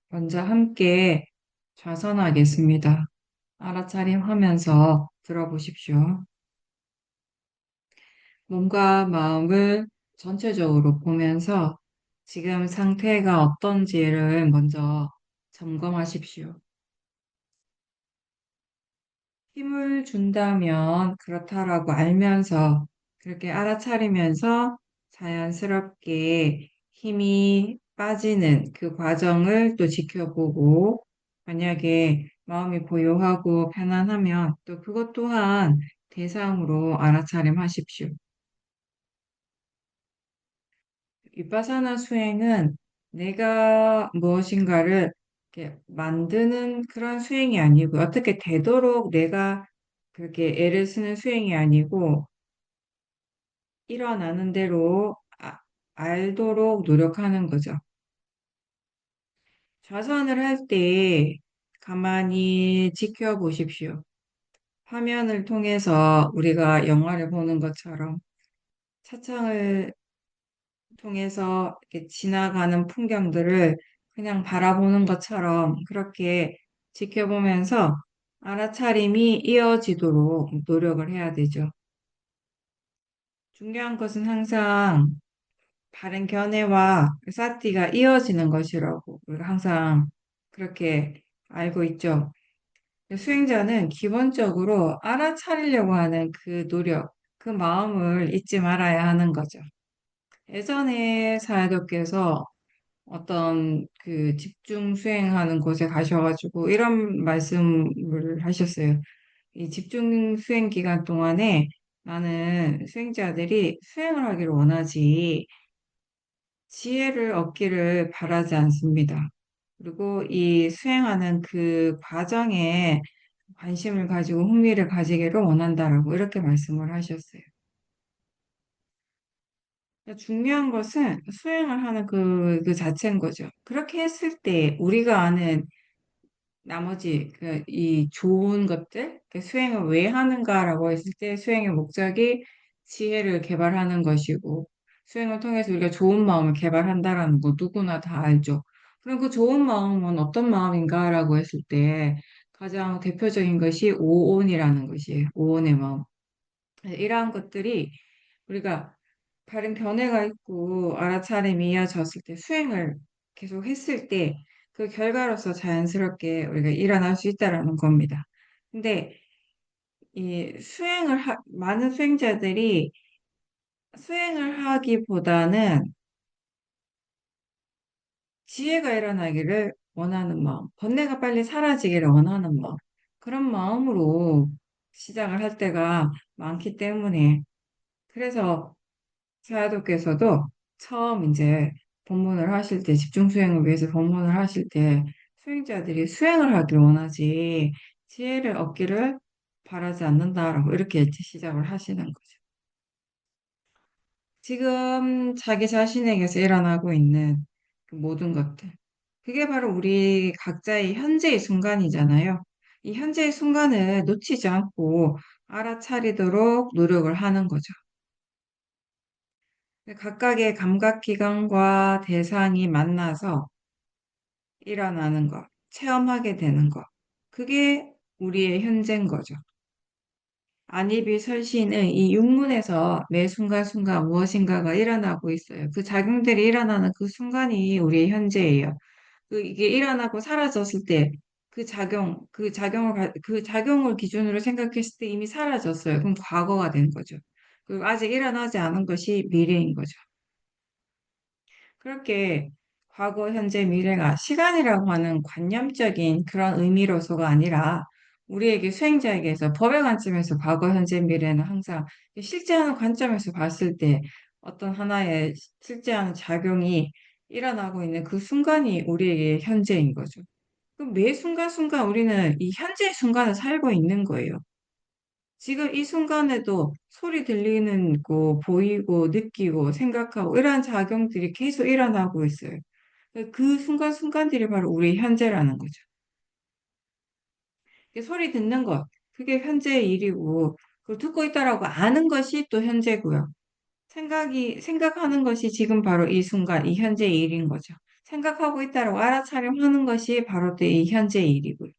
먼저 함께 좌선하겠습니다. 알아차림하면서 들어보십시오. 몸과 마음을 전체적으로 보면서 지금 상태가 어떤지를 먼저 점검하십시오. 힘을 준다면 그렇다라고 알면서 그렇게 알아차리면서 자연스럽게 힘이 빠지는 그 과정을 또 지켜보고 만약에 마음이 고요하고 편안하면 또 그것 또한 대상으로 알아차림하십시오. 위파사나 수행은 내가 무엇인가를 이렇게 만드는 그런 수행이 아니고 어떻게 되도록 내가 그렇게 애를 쓰는 수행이 아니고 일어나는 대로 알도록 노력하는 거죠. 좌선을 할 때 가만히 지켜보십시오. 화면을 통해서 우리가 영화를 보는 것처럼 차창을 통해서 이렇게 지나가는 풍경들을 그냥 바라보는 것처럼 그렇게 지켜보면서 알아차림이 이어지도록 노력을 해야 되죠. 중요한 것은 항상 바른 견해와 사티가 이어지는 것이라고 우리가 항상 그렇게 알고 있죠. 수행자는 기본적으로 알아차리려고 하는 그 노력, 그 마음을 잊지 말아야 하는 거죠. 예전에 사회도께서 어떤 그 집중 수행하는 곳에 가셔가지고 이런 말씀을 하셨어요. 이 집중 수행 기간 동안에 나는 수행자들이 수행을 하기를 원하지 지혜를 얻기를 바라지 않습니다. 그리고 이 수행하는 그 과정에 관심을 가지고 흥미를 가지기를 원한다라고 이렇게 말씀을 하셨어요. 중요한 것은 수행을 하는 그 자체인 거죠. 그렇게 했을 때 우리가 아는 나머지 이 좋은 것들, 수행을 왜 하는가라고 했을 때 수행의 목적이 지혜를 개발하는 것이고 수행을 통해서 우리가 좋은 마음을 개발한다라는 거 누구나 다 알죠. 그럼 그 좋은 마음은 어떤 마음인가라고 했을 때 가장 대표적인 것이 오온이라는 것이에요. 오온의 마음. 이러한 것들이 우리가 바른 견해가 있고 알아차림이 이어졌을 때 수행을 계속 했을 때 그 결과로서 자연스럽게 우리가 일어날 수 있다라는 겁니다. 근데 이 많은 수행자들이 수행을 하기보다는 지혜가 일어나기를 원하는 마음, 번뇌가 빨리 사라지기를 원하는 마음, 그런 마음으로 시작을 할 때가 많기 때문에 그래서 사야도께서도 처음 이제 법문을 하실 때, 집중 수행을 위해서 법문을 하실 때, 수행자들이 수행을 하길 원하지, 지혜를 얻기를 바라지 않는다라고 이렇게 시작을 하시는 거죠. 지금 자기 자신에게서 일어나고 있는 그 모든 것들. 그게 바로 우리 각자의 현재의 순간이잖아요. 이 현재의 순간을 놓치지 않고 알아차리도록 노력을 하는 거죠. 각각의 감각기관과 대상이 만나서 일어나는 것, 체험하게 되는 것. 그게 우리의 현재인 거죠. 안입이 설시는 이 육문에서 매 순간순간 무엇인가가 일어나고 있어요. 그 작용들이 일어나는 그 순간이 우리의 현재예요. 이게 일어나고 사라졌을 때 그 작용을 기준으로 생각했을 때 이미 사라졌어요. 그럼 과거가 된 거죠. 그리고 아직 일어나지 않은 것이 미래인 거죠. 그렇게 과거, 현재, 미래가 시간이라고 하는 관념적인 그런 의미로서가 아니라 우리에게 수행자에게서 법의 관점에서 과거, 현재, 미래는 항상 실제하는 관점에서 봤을 때 어떤 하나의 실제하는 작용이 일어나고 있는 그 순간이 우리에게 현재인 거죠. 그럼 매 순간순간 우리는 이 현재의 순간을 살고 있는 거예요. 지금 이 순간에도 소리 들리는 거, 보이고, 느끼고, 생각하고, 이러한 작용들이 계속 일어나고 있어요. 그 순간순간들이 바로 우리 현재라는 거죠. 소리 듣는 것, 그게 현재의 일이고, 그걸 듣고 있다라고 아는 것이 또 현재고요. 생각하는 것이 지금 바로 이 순간, 이 현재의 일인 거죠. 생각하고 있다라고 알아차림하는 것이 바로 또 이 현재의 일이고요.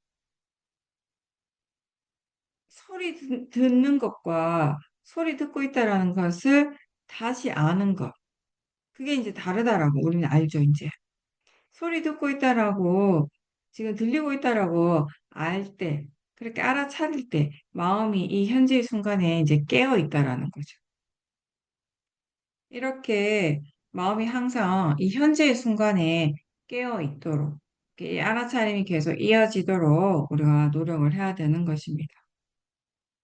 듣는 것과 소리 듣고 있다라는 것을 다시 아는 것. 그게 이제 다르다라고 우리는 알죠, 이제. 소리 듣고 있다라고, 지금 들리고 있다라고 알 때, 그렇게 알아차릴 때, 마음이 이 현재의 순간에 이제 깨어 있다라는 거죠. 이렇게 마음이 항상 이 현재의 순간에 깨어 있도록, 이 알아차림이 계속 이어지도록 우리가 노력을 해야 되는 것입니다.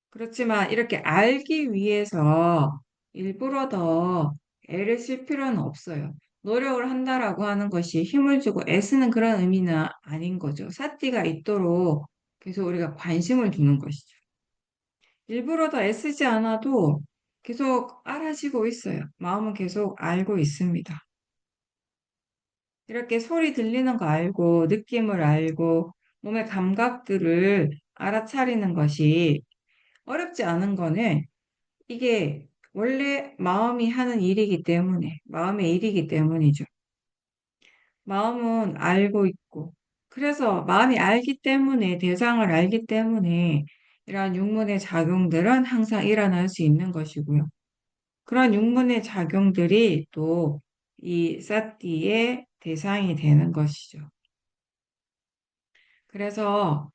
그렇지만 이렇게 알기 위해서 일부러 더 애를 쓸 필요는 없어요. 노력을 한다라고 하는 것이 힘을 주고 애쓰는 그런 의미는 아닌 거죠. 사띠가 있도록 계속 우리가 관심을 두는 것이죠. 일부러 더 애쓰지 않아도 계속 알아지고 있어요. 마음은 계속 알고 있습니다. 이렇게 소리 들리는 거 알고, 느낌을 알고, 몸의 감각들을 알아차리는 것이 어렵지 않은 거는 이게 원래 마음이 하는 일이기 때문에, 마음의 일이기 때문이죠. 마음은 알고 있고, 그래서 마음이 알기 때문에, 대상을 알기 때문에, 이러한 육문의 작용들은 항상 일어날 수 있는 것이고요. 그런 육문의 작용들이 또 이 사띠의 대상이 되는 것이죠. 그래서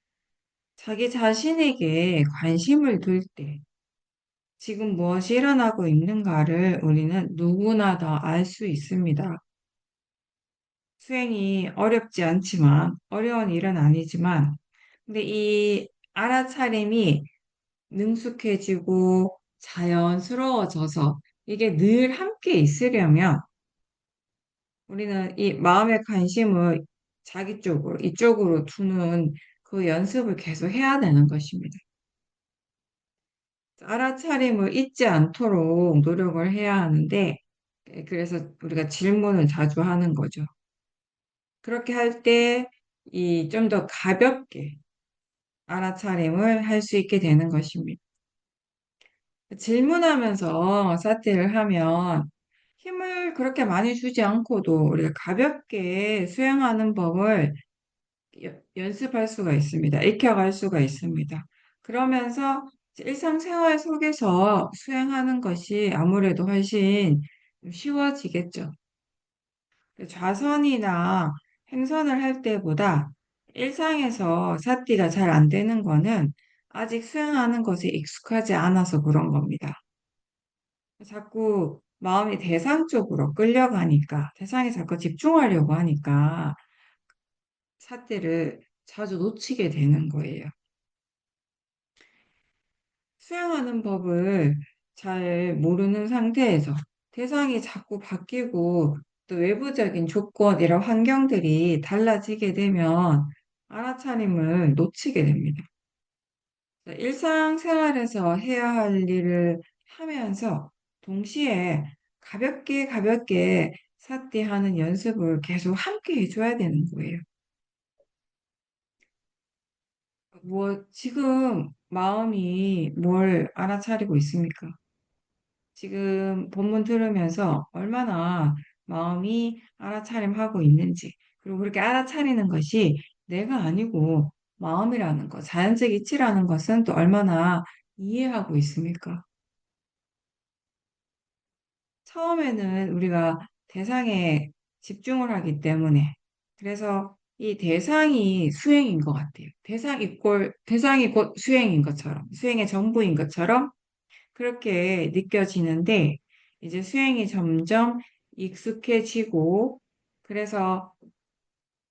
자기 자신에게 관심을 둘 때, 지금 무엇이 일어나고 있는가를 우리는 누구나 다 알 수 있습니다. 수행이 어렵지 않지만, 어려운 일은 아니지만, 근데 이 알아차림이 능숙해지고 자연스러워져서 이게 늘 함께 있으려면 우리는 이 마음의 관심을 자기 쪽으로, 이쪽으로 두는 그 연습을 계속 해야 되는 것입니다. 알아차림을 잊지 않도록 노력을 해야 하는데, 그래서 우리가 질문을 자주 하는 거죠. 그렇게 할 때, 이 좀 더 가볍게 알아차림을 할 수 있게 되는 것입니다. 질문하면서 사티를 하면 힘을 그렇게 많이 주지 않고도 우리가 가볍게 수행하는 법을 연습할 수가 있습니다. 익혀갈 수가 있습니다. 그러면서 일상생활 속에서 수행하는 것이 아무래도 훨씬 쉬워지겠죠. 좌선이나 행선을 할 때보다 일상에서 삿띠가 잘 안 되는 거는 아직 수행하는 것에 익숙하지 않아서 그런 겁니다. 자꾸 마음이 대상 쪽으로 끌려가니까, 대상에 자꾸 집중하려고 하니까 삿대를 자주 놓치게 되는 거예요. 수행하는 법을 잘 모르는 상태에서 대상이 자꾸 바뀌고 또 외부적인 조건, 이런 환경들이 달라지게 되면 알아차림을 놓치게 됩니다. 일상생활에서 해야 할 일을 하면서 동시에 가볍게 가볍게 삿대하는 연습을 계속 함께 해줘야 되는 거예요. 지금 마음이 뭘 알아차리고 있습니까? 지금 본문 들으면서 얼마나 마음이 알아차림하고 있는지, 그리고 그렇게 알아차리는 것이 내가 아니고 마음이라는 것, 자연적 이치라는 것은 또 얼마나 이해하고 있습니까? 처음에는 우리가 대상에 집중을 하기 때문에, 그래서 이 대상이 수행인 것 같아요. 대상이 곧 수행인 것처럼, 수행의 전부인 것처럼 그렇게 느껴지는데, 이제 수행이 점점 익숙해지고, 그래서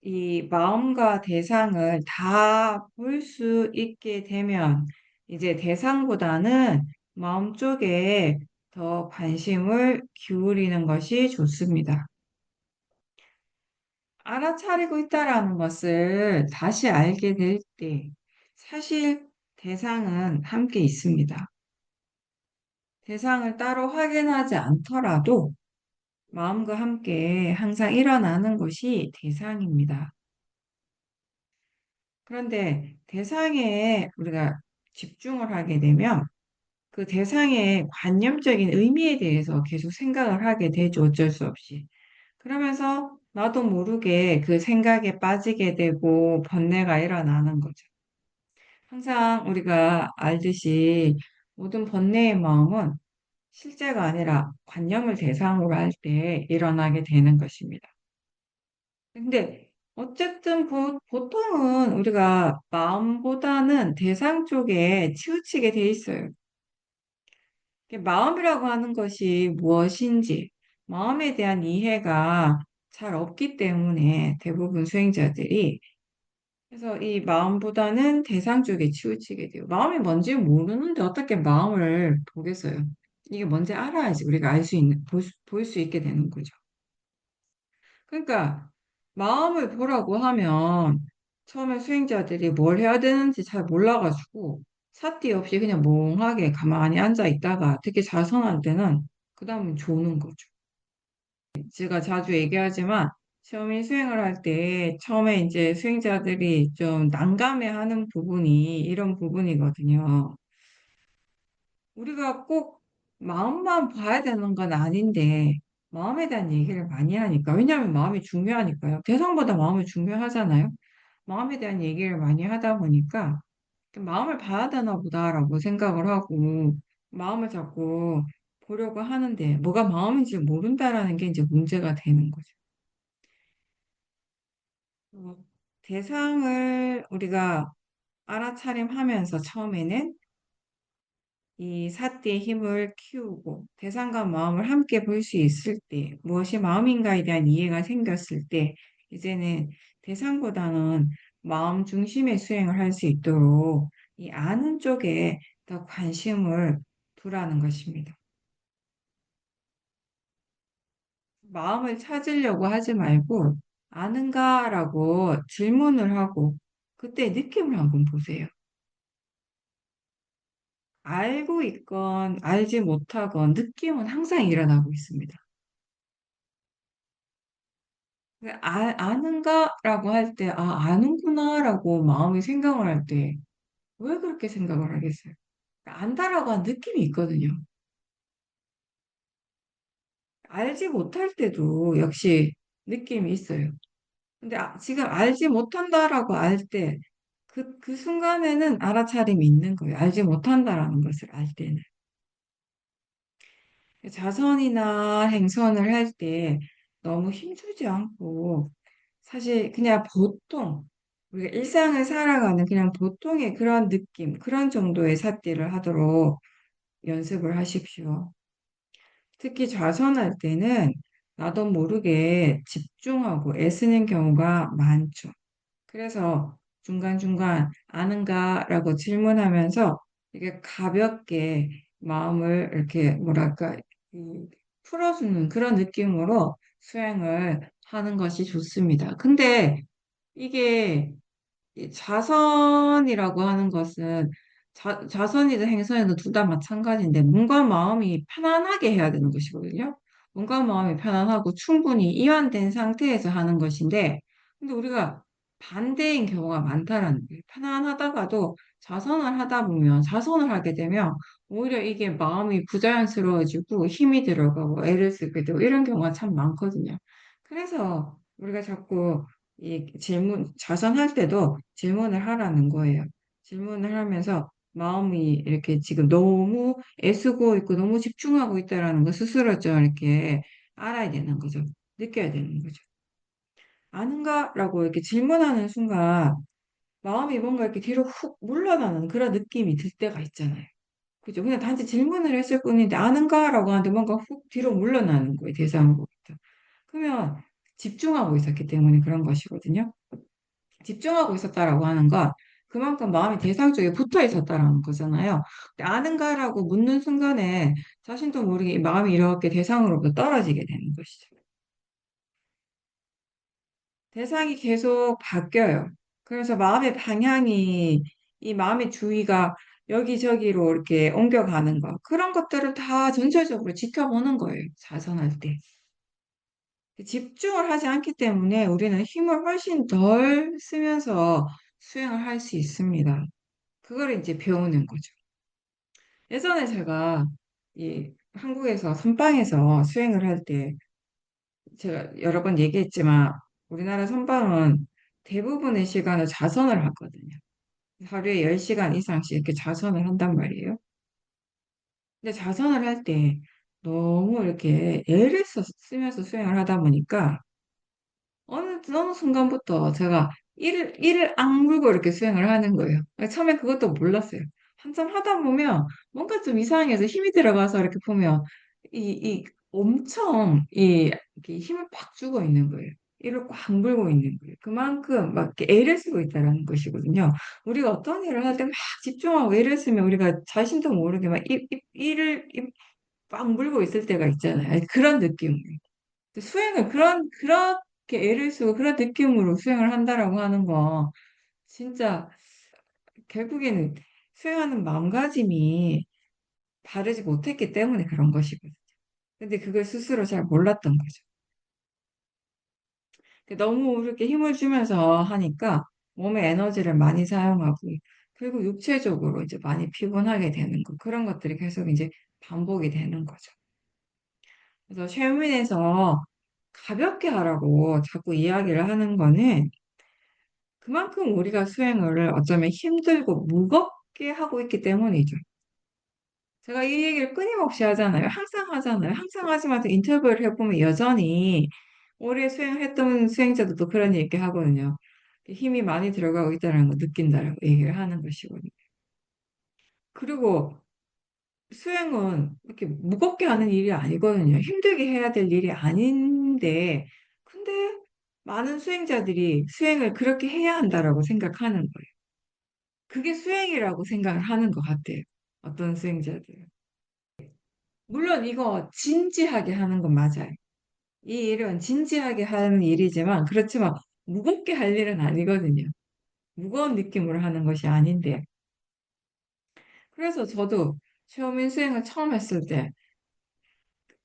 이 마음과 대상을 다 볼 수 있게 되면, 이제 대상보다는 마음 쪽에 더 관심을 기울이는 것이 좋습니다. 알아차리고 있다라는 것을 다시 알게 될 때, 사실 대상은 함께 있습니다. 대상을 따로 확인하지 않더라도 마음과 함께 항상 일어나는 것이 대상입니다. 그런데 대상에 우리가 집중을 하게 되면 그 대상의 관념적인 의미에 대해서 계속 생각을 하게 되죠. 어쩔 수 없이. 그러면서 나도 모르게 그 생각에 빠지게 되고 번뇌가 일어나는 거죠. 항상 우리가 알듯이 모든 번뇌의 마음은 실제가 아니라 관념을 대상으로 할 때 일어나게 되는 것입니다. 근데 어쨌든 보통은 우리가 마음보다는 대상 쪽에 치우치게 돼 있어요. 마음이라고 하는 것이 무엇인지, 마음에 대한 이해가 잘 없기 때문에 대부분 수행자들이 그래서 이 마음보다는 대상 쪽에 치우치게 돼요. 마음이 뭔지 모르는데 어떻게 마음을 보겠어요? 이게 뭔지 알아야지 우리가 알 수 있는, 볼 수 있게 되는 거죠. 그러니까 마음을 보라고 하면 처음에 수행자들이 뭘 해야 되는지 잘 몰라가지고 사띠 없이 그냥 멍하게 가만히 앉아 있다가 특히 자선할 때는 그 다음은 조는 거죠. 제가 자주 얘기하지만 처음에 수행을 할 때 처음에 이제 수행자들이 좀 난감해하는 부분이 이런 부분이거든요. 우리가 꼭 마음만 봐야 되는 건 아닌데 마음에 대한 얘기를 많이 하니까 왜냐하면 마음이 중요하니까요. 대상보다 마음이 중요하잖아요. 마음에 대한 얘기를 많이 하다 보니까 마음을 봐야 되나 보다라고 생각을 하고 마음을 자꾸 보려고 하는데 뭐가 마음인지 모른다라는 게 이제 문제가 되는 거죠. 어, 대상을 우리가 알아차림하면서 처음에는 이 사띠의 힘을 키우고 대상과 마음을 함께 볼 수 있을 때 무엇이 마음인가에 대한 이해가 생겼을 때 이제는 대상보다는 마음 중심의 수행을 할 수 있도록 이 아는 쪽에 더 관심을 두라는 것입니다. 마음을 찾으려고 하지 말고 아는가라고 질문을 하고 그때 느낌을 한번 보세요. 알고 있건 알지 못하건 느낌은 항상 일어나고 있습니다. 아는가라고 할 때, 아, 아는구나라고 마음이 생각을 할 때, 왜 그렇게 생각을 하겠어요? 안다라고 한 느낌이 있거든요. 알지 못할 때도 역시 느낌이 있어요. 근데 지금 알지 못한다라고 알 때, 그 순간에는 알아차림이 있는 거예요. 알지 못한다라는 것을 알 때는. 자선이나 행선을 할 때 너무 힘주지 않고 사실 그냥 보통 우리가 일상을 살아가는 그냥 보통의 그런 느낌, 그런 정도의 삿대를 하도록 연습을 하십시오. 특히 좌선할 때는 나도 모르게 집중하고 애쓰는 경우가 많죠. 그래서 중간중간 아는가라고 질문하면서 이게 가볍게 마음을 이렇게 뭐랄까 이, 풀어주는 그런 느낌으로 수행을 하는 것이 좋습니다. 근데 이게 이 자선이라고 하는 것은 자선이든 행선이든 둘 다 마찬가지인데 몸과 마음이 편안하게 해야 되는 것이거든요. 몸과 마음이 편안하고 충분히 이완된 상태에서 하는 것인데 근데 우리가 반대인 경우가 많다라는 거예요. 편안하다가도 자선을 하다 보면 자선을 하게 되면 오히려 이게 마음이 부자연스러워지고 힘이 들어가고 애를 쓰게 되고 이런 경우가 참 많거든요. 그래서 우리가 자꾸 이 질문, 자선할 때도 질문을 하라는 거예요. 질문을 하면서 마음이 이렇게 지금 너무 애쓰고 있고 너무 집중하고 있다라는 거 스스로 좀 이렇게 알아야 되는 거죠. 느껴야 되는 거죠. 아는가라고 이렇게 질문하는 순간 마음이 뭔가 이렇게 뒤로 훅 물러나는 그런 느낌이 들 때가 있잖아요. 그죠? 그냥 단지 질문을 했을 뿐인데 아는가라고 하는데 뭔가 훅 뒤로 물러나는 거예요. 대상으로부터. 그러면 집중하고 있었기 때문에 그런 것이거든요. 집중하고 있었다라고 하는 건 그만큼 마음이 대상 쪽에 붙어 있었다라는 거잖아요. 근데 아는가라고 묻는 순간에 자신도 모르게 마음이 이렇게 대상으로부터 떨어지게 되는 것이죠. 대상이 계속 바뀌어요. 그래서 마음의 방향이, 이 마음의 주의가 여기저기로 이렇게 옮겨가는 거. 그런 것들을 다 전체적으로 지켜보는 거예요. 자선할 때. 집중을 하지 않기 때문에 우리는 힘을 훨씬 덜 쓰면서 수행을 할 수 있습니다. 그거를 이제 배우는 거죠. 예전에 제가 이 한국에서 선방에서 수행을 할 때 제가 여러 번 얘기했지만 우리나라 선방은 대부분의 시간을 자선을 하거든요. 하루에 10시간 이상씩 이렇게 자선을 한단 말이에요. 근데 자선을 할 때 너무 이렇게 애를 쓰면서 수행을 하다 보니까 어느 순간부터 제가 이를 악물고 이렇게 수행을 하는 거예요. 처음에 그것도 몰랐어요. 한참 하다 보면 뭔가 좀 이상해서 힘이 들어가서 이렇게 보면 엄청 이렇게 힘을 팍 주고 있는 거예요. 이를 꽉 물고 있는 거예요. 그만큼 막 이렇게 애를 쓰고 있다라는 것이거든요. 우리가 어떤 일을 할 때 막 집중하고 애를 쓰면 우리가 자신도 모르게 막 이를 꽉 물고 있을 때가 있잖아요. 그런 느낌. 수행을 그렇게 애를 쓰고 그런 느낌으로 수행을 한다라고 하는 거 진짜 결국에는 수행하는 마음가짐이 바르지 못했기 때문에 그런 것이거든요. 근데 그걸 스스로 잘 몰랐던 거죠. 너무 이렇게 힘을 주면서 하니까 몸의 에너지를 많이 사용하고 그리고 육체적으로 이제 많이 피곤하게 되는 거 그런 것들이 계속 이제 반복이 되는 거죠. 그래서 최면에서 가볍게 하라고 자꾸 이야기를 하는 거는 그만큼 우리가 수행을 어쩌면 힘들고 무겁게 하고 있기 때문이죠. 제가 이 얘기를 끊임없이 하잖아요. 항상 하잖아요. 항상 하지만 인터뷰를 해보면 여전히 오래 수행했던 수행자들도 그런 얘기 하거든요. 힘이 많이 들어가고 있다는 거 느낀다라고 얘기를 하는 것이거든요. 그리고 수행은 이렇게 무겁게 하는 일이 아니거든요. 힘들게 해야 될 일이 아닌데, 근데 많은 수행자들이 수행을 그렇게 해야 한다라고 생각하는 거예요. 그게 수행이라고 생각을 하는 것 같아요. 어떤 수행자들은. 물론 이거 진지하게 하는 건 맞아요. 이 일은 진지하게 하는 일이지만, 그렇지만 무겁게 할 일은 아니거든요. 무거운 느낌으로 하는 것이 아닌데. 그래서 저도 처음인 수행을 처음 했을 때,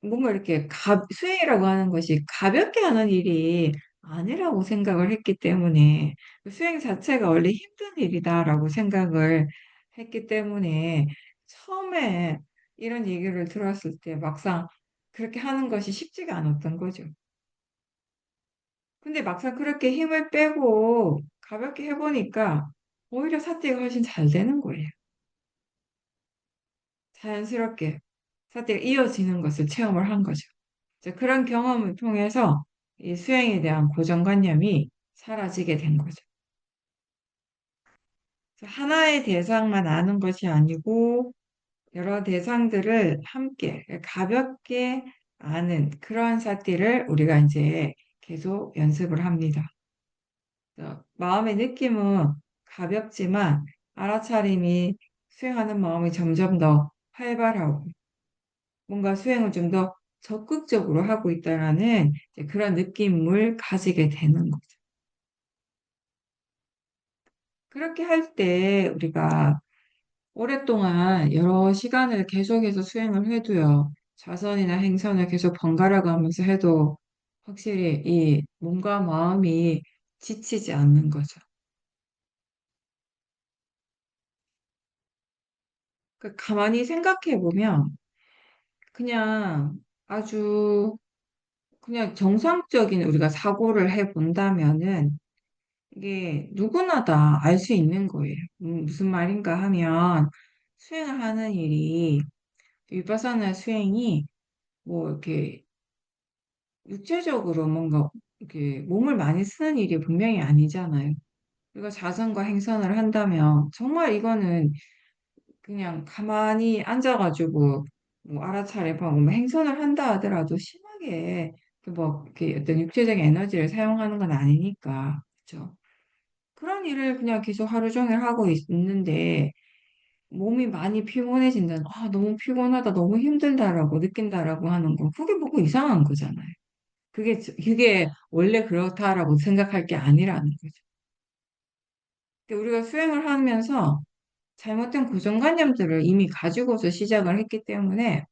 뭔가 이렇게 수행이라고 하는 것이 가볍게 하는 일이 아니라고 생각을 했기 때문에, 그 수행 자체가 원래 힘든 일이다라고 생각을 했기 때문에, 처음에 이런 얘기를 들었을 때 막상 그렇게 하는 것이 쉽지가 않았던 거죠. 근데 막상 그렇게 힘을 빼고 가볍게 해보니까 오히려 사태가 훨씬 잘 되는 거예요. 자연스럽게 사태가 이어지는 것을 체험을 한 거죠. 이제 그런 경험을 통해서 이 수행에 대한 고정관념이 사라지게 된 거죠. 그래서 하나의 대상만 아는 것이 아니고 여러 대상들을 함께 가볍게 아는 그러한 사태를 우리가 이제 계속 연습을 합니다. 그래서 마음의 느낌은 가볍지만 알아차림이 수행하는 마음이 점점 더 활발하고 뭔가 수행을 좀 더 적극적으로 하고 있다라는 이제 그런 느낌을 가지게 되는 거죠. 그렇게 할 때 우리가 오랫동안 여러 시간을 계속해서 수행을 해도요, 좌선이나 행선을 계속 번갈아 가면서 해도 확실히 이 몸과 마음이 지치지 않는 거죠. 가만히 생각해 보면 그냥 아주 그냥 정상적인 우리가 사고를 해 본다면은 이게 누구나 다 알 수 있는 거예요. 무슨 말인가 하면 수행을 하는 일이 위파사나 수행이 뭐 이렇게 육체적으로 뭔가 이렇게 몸을 많이 쓰는 일이 분명히 아니잖아요. 우리가 자선과 행선을 한다면 정말 이거는 그냥 가만히 앉아가지고 뭐 알아차려보고 뭐 행선을 한다 하더라도 심하게 뭐 이렇게 어떤 육체적인 에너지를 사용하는 건 아니니까 그렇죠. 그런 일을 그냥 계속 하루 종일 하고 있는데 몸이 많이 피곤해진다. 아, 너무 피곤하다, 너무 힘들다라고 느낀다라고 하는 거. 그게 뭐고 이상한 거잖아요. 그게 원래 그렇다라고 생각할 게 아니라는 거죠. 근데 우리가 수행을 하면서 잘못된 고정관념들을 이미 가지고서 시작을 했기 때문에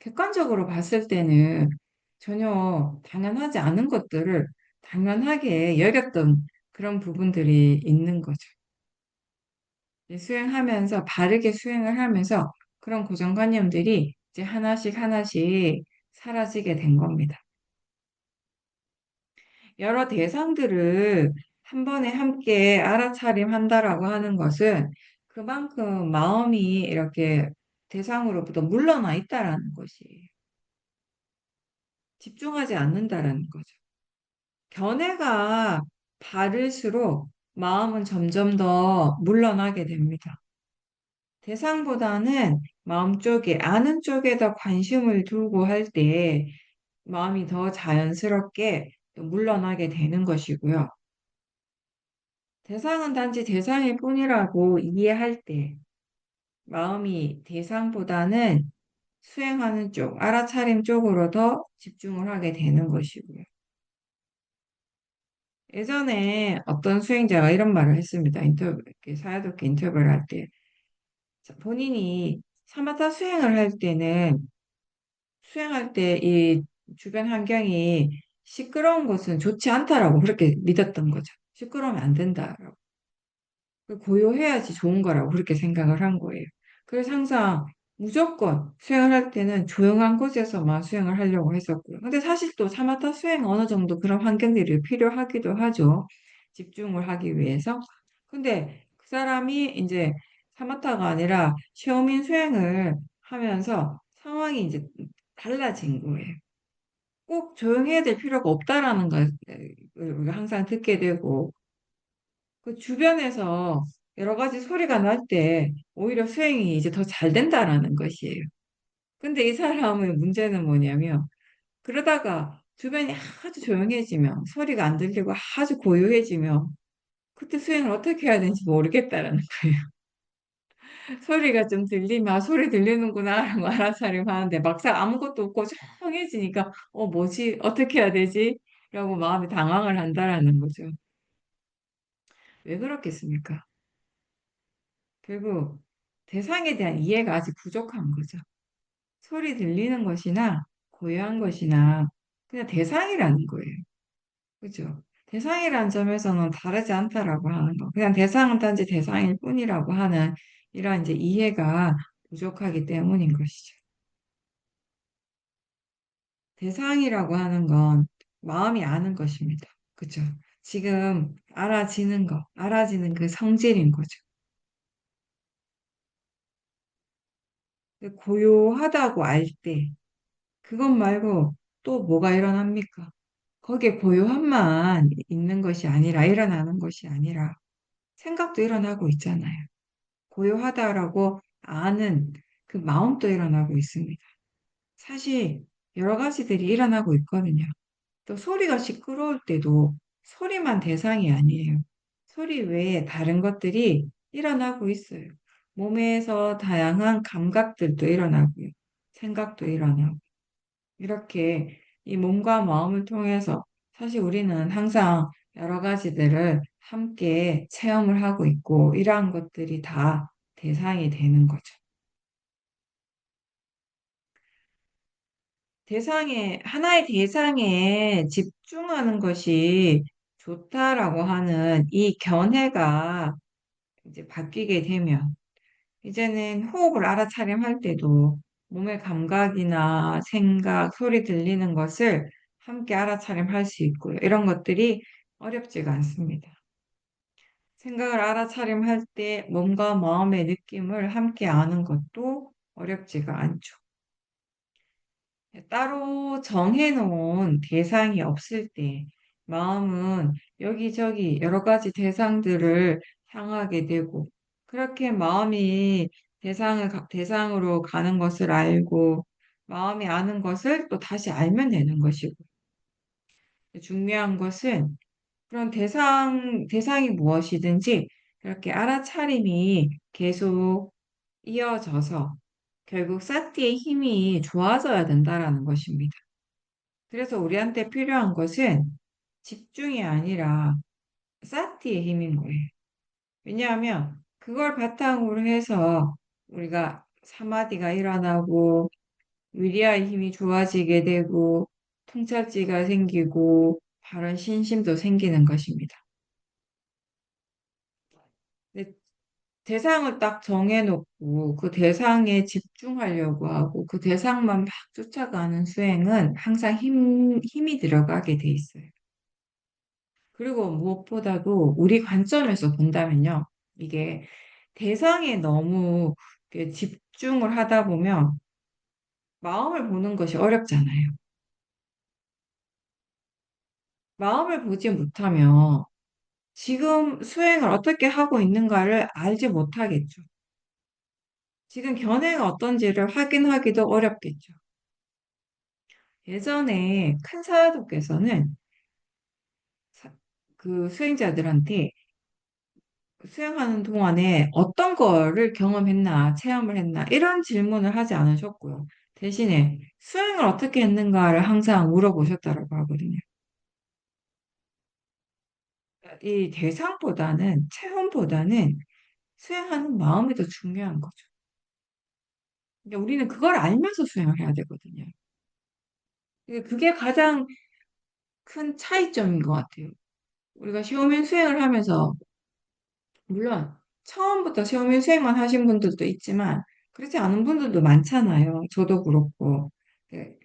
객관적으로 봤을 때는 전혀 당연하지 않은 것들을 당연하게 여겼던 그런 부분들이 있는 거죠. 이제 수행하면서 바르게 수행을 하면서 그런 고정관념들이 이제 하나씩 하나씩 사라지게 된 겁니다. 여러 대상들을 한 번에 함께 알아차림한다라고 하는 것은 그만큼 마음이 이렇게 대상으로부터 물러나 있다라는 것이 집중하지 않는다라는 거죠. 견해가 바를수록 마음은 점점 더 물러나게 됩니다. 대상보다는 마음 쪽에, 아는 쪽에 더 관심을 두고 할 때 마음이 더 자연스럽게 또 물러나게 되는 것이고요. 대상은 단지 대상일 뿐이라고 이해할 때 마음이 대상보다는 수행하는 쪽, 알아차림 쪽으로 더 집중을 하게 되는 것이고요. 예전에 어떤 수행자가 이런 말을 했습니다. 이렇게 사야독기 인터뷰를 할 때. 본인이 사마타 수행을 할 때는 수행할 때 이 주변 환경이 시끄러운 것은 좋지 않다라고 그렇게 믿었던 거죠. 시끄러우면 안 된다라고. 고요해야지 좋은 거라고 그렇게 생각을 한 거예요. 그래서 항상 무조건 수행을 할 때는 조용한 곳에서만 수행을 하려고 했었고요. 근데 사실 또 사마타 수행 어느 정도 그런 환경들이 필요하기도 하죠. 집중을 하기 위해서. 근데 그 사람이 이제 사마타가 아니라 시오민 수행을 하면서 상황이 이제 달라진 거예요. 꼭 조용해야 될 필요가 없다라는 걸 우리가 항상 듣게 되고 그 주변에서 여러 가지 소리가 날 때 오히려 수행이 이제 더 잘 된다라는 것이에요. 근데 이 사람의 문제는 뭐냐면 그러다가 주변이 아주 조용해지면 소리가 안 들리고 아주 고요해지면 그때 수행을 어떻게 해야 되는지 모르겠다라는 거예요. 소리가 좀 들리면 아, 소리 들리는구나 라고 알아차림 하는데 막상 아무것도 없고 조용해지니까 뭐지? 어떻게 해야 되지? 라고 마음이 당황을 한다라는 거죠. 왜 그렇겠습니까? 결국 대상에 대한 이해가 아직 부족한 거죠. 소리 들리는 것이나 고요한 것이나 그냥 대상이라는 거예요. 그죠? 대상이라는 점에서는 다르지 않다라고 하는 거. 그냥 대상은 단지 대상일 뿐이라고 하는 이런 이제 이해가 부족하기 때문인 것이죠. 대상이라고 하는 건 마음이 아는 것입니다. 그죠? 지금 알아지는 거, 알아지는 그 성질인 거죠. 고요하다고 알 때, 그것 말고 또 뭐가 일어납니까? 거기에 고요함만 있는 것이 아니라, 일어나는 것이 아니라, 생각도 일어나고 있잖아요. 고요하다라고 아는 그 마음도 일어나고 있습니다. 사실 여러 가지들이 일어나고 있거든요. 또 소리가 시끄러울 때도 소리만 대상이 아니에요. 소리 외에 다른 것들이 일어나고 있어요. 몸에서 다양한 감각들도 일어나고요. 생각도 일어나고. 이렇게 이 몸과 마음을 통해서 사실 우리는 항상 여러 가지들을 함께 체험을 하고 있고 이러한 것들이 다 대상이 되는 거죠. 하나의 대상에 집중하는 것이 좋다라고 하는 이 견해가 이제 바뀌게 되면 이제는 호흡을 알아차림할 때도 몸의 감각이나 생각, 소리 들리는 것을 함께 알아차림할 수 있고요. 이런 것들이 어렵지가 않습니다. 생각을 알아차림할 때 몸과 마음의 느낌을 함께 아는 것도 어렵지가 않죠. 따로 정해놓은 대상이 없을 때 마음은 여기저기 여러 가지 대상들을 향하게 되고 그렇게 마음이 대상으로 가는 것을 알고 마음이 아는 것을 또 다시 알면 되는 것이고 중요한 것은 그런 대상이 무엇이든지 그렇게 알아차림이 계속 이어져서 결국 사티의 힘이 좋아져야 된다라는 것입니다. 그래서 우리한테 필요한 것은 집중이 아니라 사티의 힘인 거예요. 왜냐하면 그걸 바탕으로 해서 우리가 사마디가 일어나고 위리아의 힘이 좋아지게 되고 통찰지가 생기고 바른 신심도 생기는 것입니다. 근데 대상을 딱 정해놓고 그 대상에 집중하려고 하고 그 대상만 막 쫓아가는 수행은 항상 힘이 들어가게 돼 있어요. 그리고 무엇보다도 우리 관점에서 본다면요. 이게 대상에 너무 이렇게 집중을 하다 보면 마음을 보는 것이 어렵잖아요. 마음을 보지 못하면 지금 수행을 어떻게 하고 있는가를 알지 못하겠죠. 지금 견해가 어떤지를 확인하기도 어렵겠죠. 예전에 큰 사도께서는 사- 그 수행자들한테 수행하는 동안에 어떤 거를 경험했나, 체험을 했나, 이런 질문을 하지 않으셨고요. 대신에 수행을 어떻게 했는가를 항상 물어보셨다고 하거든요. 이 대상보다는, 체험보다는 수행하는 마음이 더 중요한 거죠. 그러니까 우리는 그걸 알면서 수행을 해야 되거든요. 그게 가장 큰 차이점인 것 같아요. 우리가 시호민 수행을 하면서 물론 처음부터 처음에 수행만 하신 분들도 있지만 그렇지 않은 분들도 많잖아요. 저도 그렇고.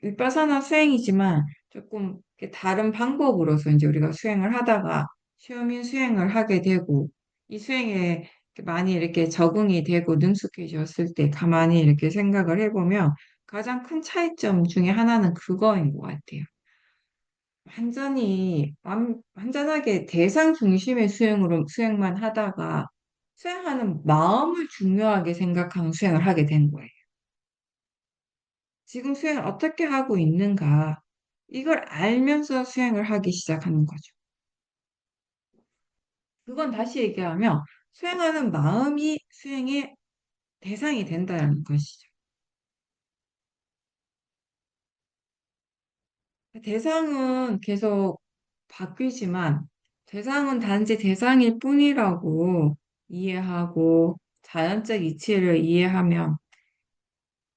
윗바사나 수행이지만 조금 이렇게 다른 방법으로서 이제 우리가 수행을 하다가 시험인 수행을 하게 되고 이 수행에 이렇게 많이 이렇게 적응이 되고 능숙해졌을 때 가만히 이렇게 생각을 해보면 가장 큰 차이점 중에 하나는 그거인 것 같아요. 완전하게 대상 중심의 수행만 하다가 수행하는 마음을 중요하게 생각하는 수행을 하게 된 거예요. 지금 수행을 어떻게 하고 있는가, 이걸 알면서 수행을 하기 시작하는 거죠. 그건 다시 얘기하면 수행하는 마음이 수행의 대상이 된다는 것이죠. 대상은 계속 바뀌지만 대상은 단지 대상일 뿐이라고 이해하고 자연적 이치를 이해하면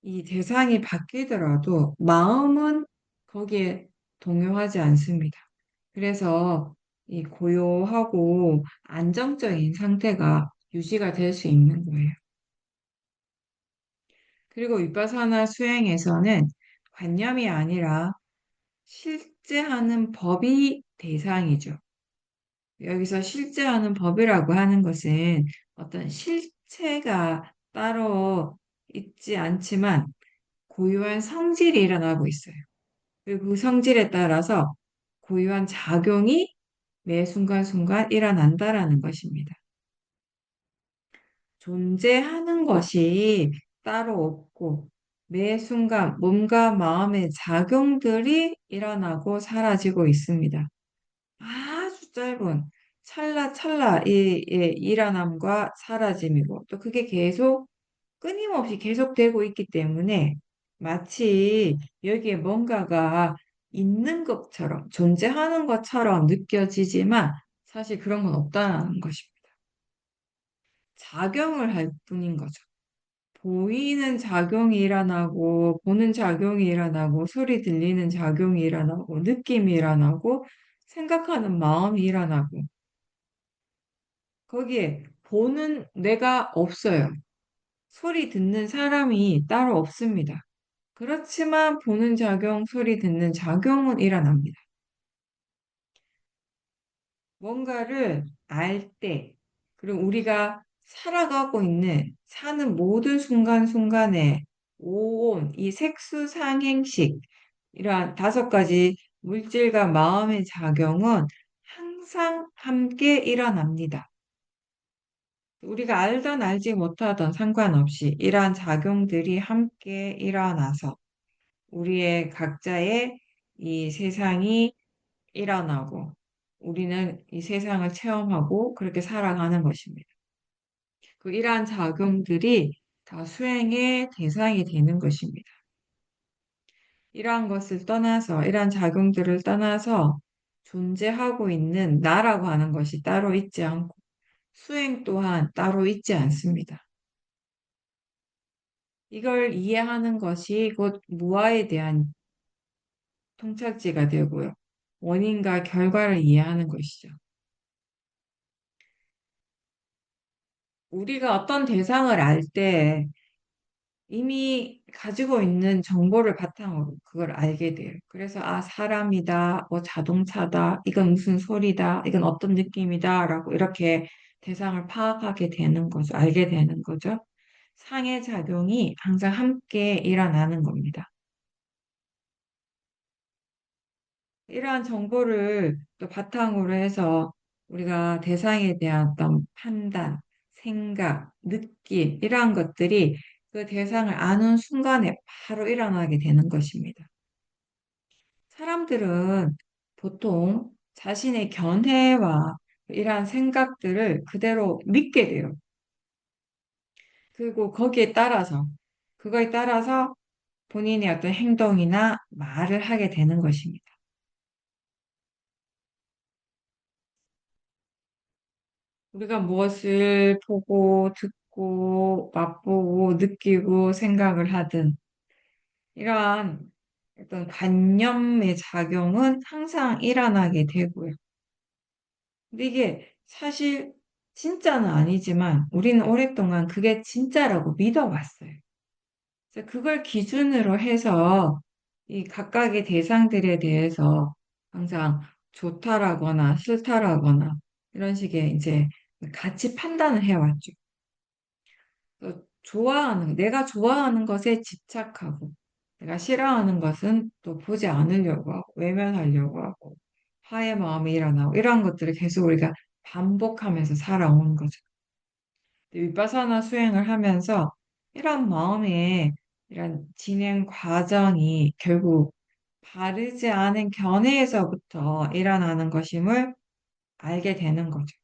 이 대상이 바뀌더라도 마음은 거기에 동요하지 않습니다. 그래서 이 고요하고 안정적인 상태가 유지가 될 수 있는 거예요. 그리고 윗바사나 수행에서는 관념이 아니라 실제 하는 법이 대상이죠. 여기서 실제 하는 법이라고 하는 것은 어떤 실체가 따로 있지 않지만 고유한 성질이 일어나고 있어요. 그리고 그 성질에 따라서 고유한 작용이 매 순간순간 일어난다라는 것입니다. 존재하는 것이 따로 없고 매 순간 몸과 마음의 작용들이 일어나고 사라지고 있습니다. 아주 짧은 찰나찰나 의 일어남과 사라짐이고 또 그게 계속 끊임없이 계속되고 있기 때문에 마치 여기에 뭔가가 있는 것처럼 존재하는 것처럼 느껴지지만 사실 그런 건 없다는 것입니다. 작용을 할 뿐인 거죠. 보이는 작용이 일어나고 보는 작용이 일어나고 소리 들리는 작용이 일어나고 느낌이 일어나고 생각하는 마음이 일어나고 거기에 보는 내가 없어요. 소리 듣는 사람이 따로 없습니다. 그렇지만 보는 작용, 소리 듣는 작용은 일어납니다. 뭔가를 알 때, 그리고 우리가 살아가고 있는, 사는 모든 순간순간에 온 이 색수상행식, 이러한 다섯 가지 물질과 마음의 작용은 항상 함께 일어납니다. 우리가 알던 알지 못하던 상관없이 이러한 작용들이 함께 일어나서 우리의 각자의 이 세상이 일어나고 우리는 이 세상을 체험하고 그렇게 살아가는 것입니다. 이러한 작용들이 다 수행의 대상이 되는 것입니다. 이러한 것을 떠나서, 이러한 작용들을 떠나서 존재하고 있는 나라고 하는 것이 따로 있지 않고 수행 또한 따로 있지 않습니다. 이걸 이해하는 것이 곧 무아에 대한 통찰지가 되고요. 원인과 결과를 이해하는 것이죠. 우리가 어떤 대상을 알 때 이미 가지고 있는 정보를 바탕으로 그걸 알게 돼요. 그래서 아, 사람이다, 뭐 자동차다, 이건 무슨 소리다, 이건 어떤 느낌이다라고 이렇게 대상을 파악하게 되는 거죠. 알게 되는 거죠. 상해작용이 항상 함께 일어나는 겁니다. 이러한 정보를 또 바탕으로 해서 우리가 대상에 대한 어떤 판단, 생각, 느낌, 이러한 것들이 그 대상을 아는 순간에 바로 일어나게 되는 것입니다. 사람들은 보통 자신의 견해와 이러한 생각들을 그대로 믿게 돼요. 그리고 그거에 따라서 본인의 어떤 행동이나 말을 하게 되는 것입니다. 우리가 무엇을 보고, 듣고, 맛보고, 느끼고, 생각을 하든, 이러한 어떤 관념의 작용은 항상 일어나게 되고요. 근데 이게 사실 진짜는 아니지만, 우리는 오랫동안 그게 진짜라고 믿어왔어요. 그래서 그걸 기준으로 해서 이 각각의 대상들에 대해서 항상 좋다라거나 싫다라거나 이런 식의 이제 같이 판단을 해왔죠. 내가 좋아하는 것에 집착하고, 내가 싫어하는 것은 또 보지 않으려고 하고, 외면하려고 하고, 화의 마음이 일어나고, 이러한 것들을 계속 우리가 반복하면서 살아온 거죠. 윗바사나 수행을 하면서 이런 마음의 이런 진행 과정이 결국 바르지 않은 견해에서부터 일어나는 것임을 알게 되는 거죠.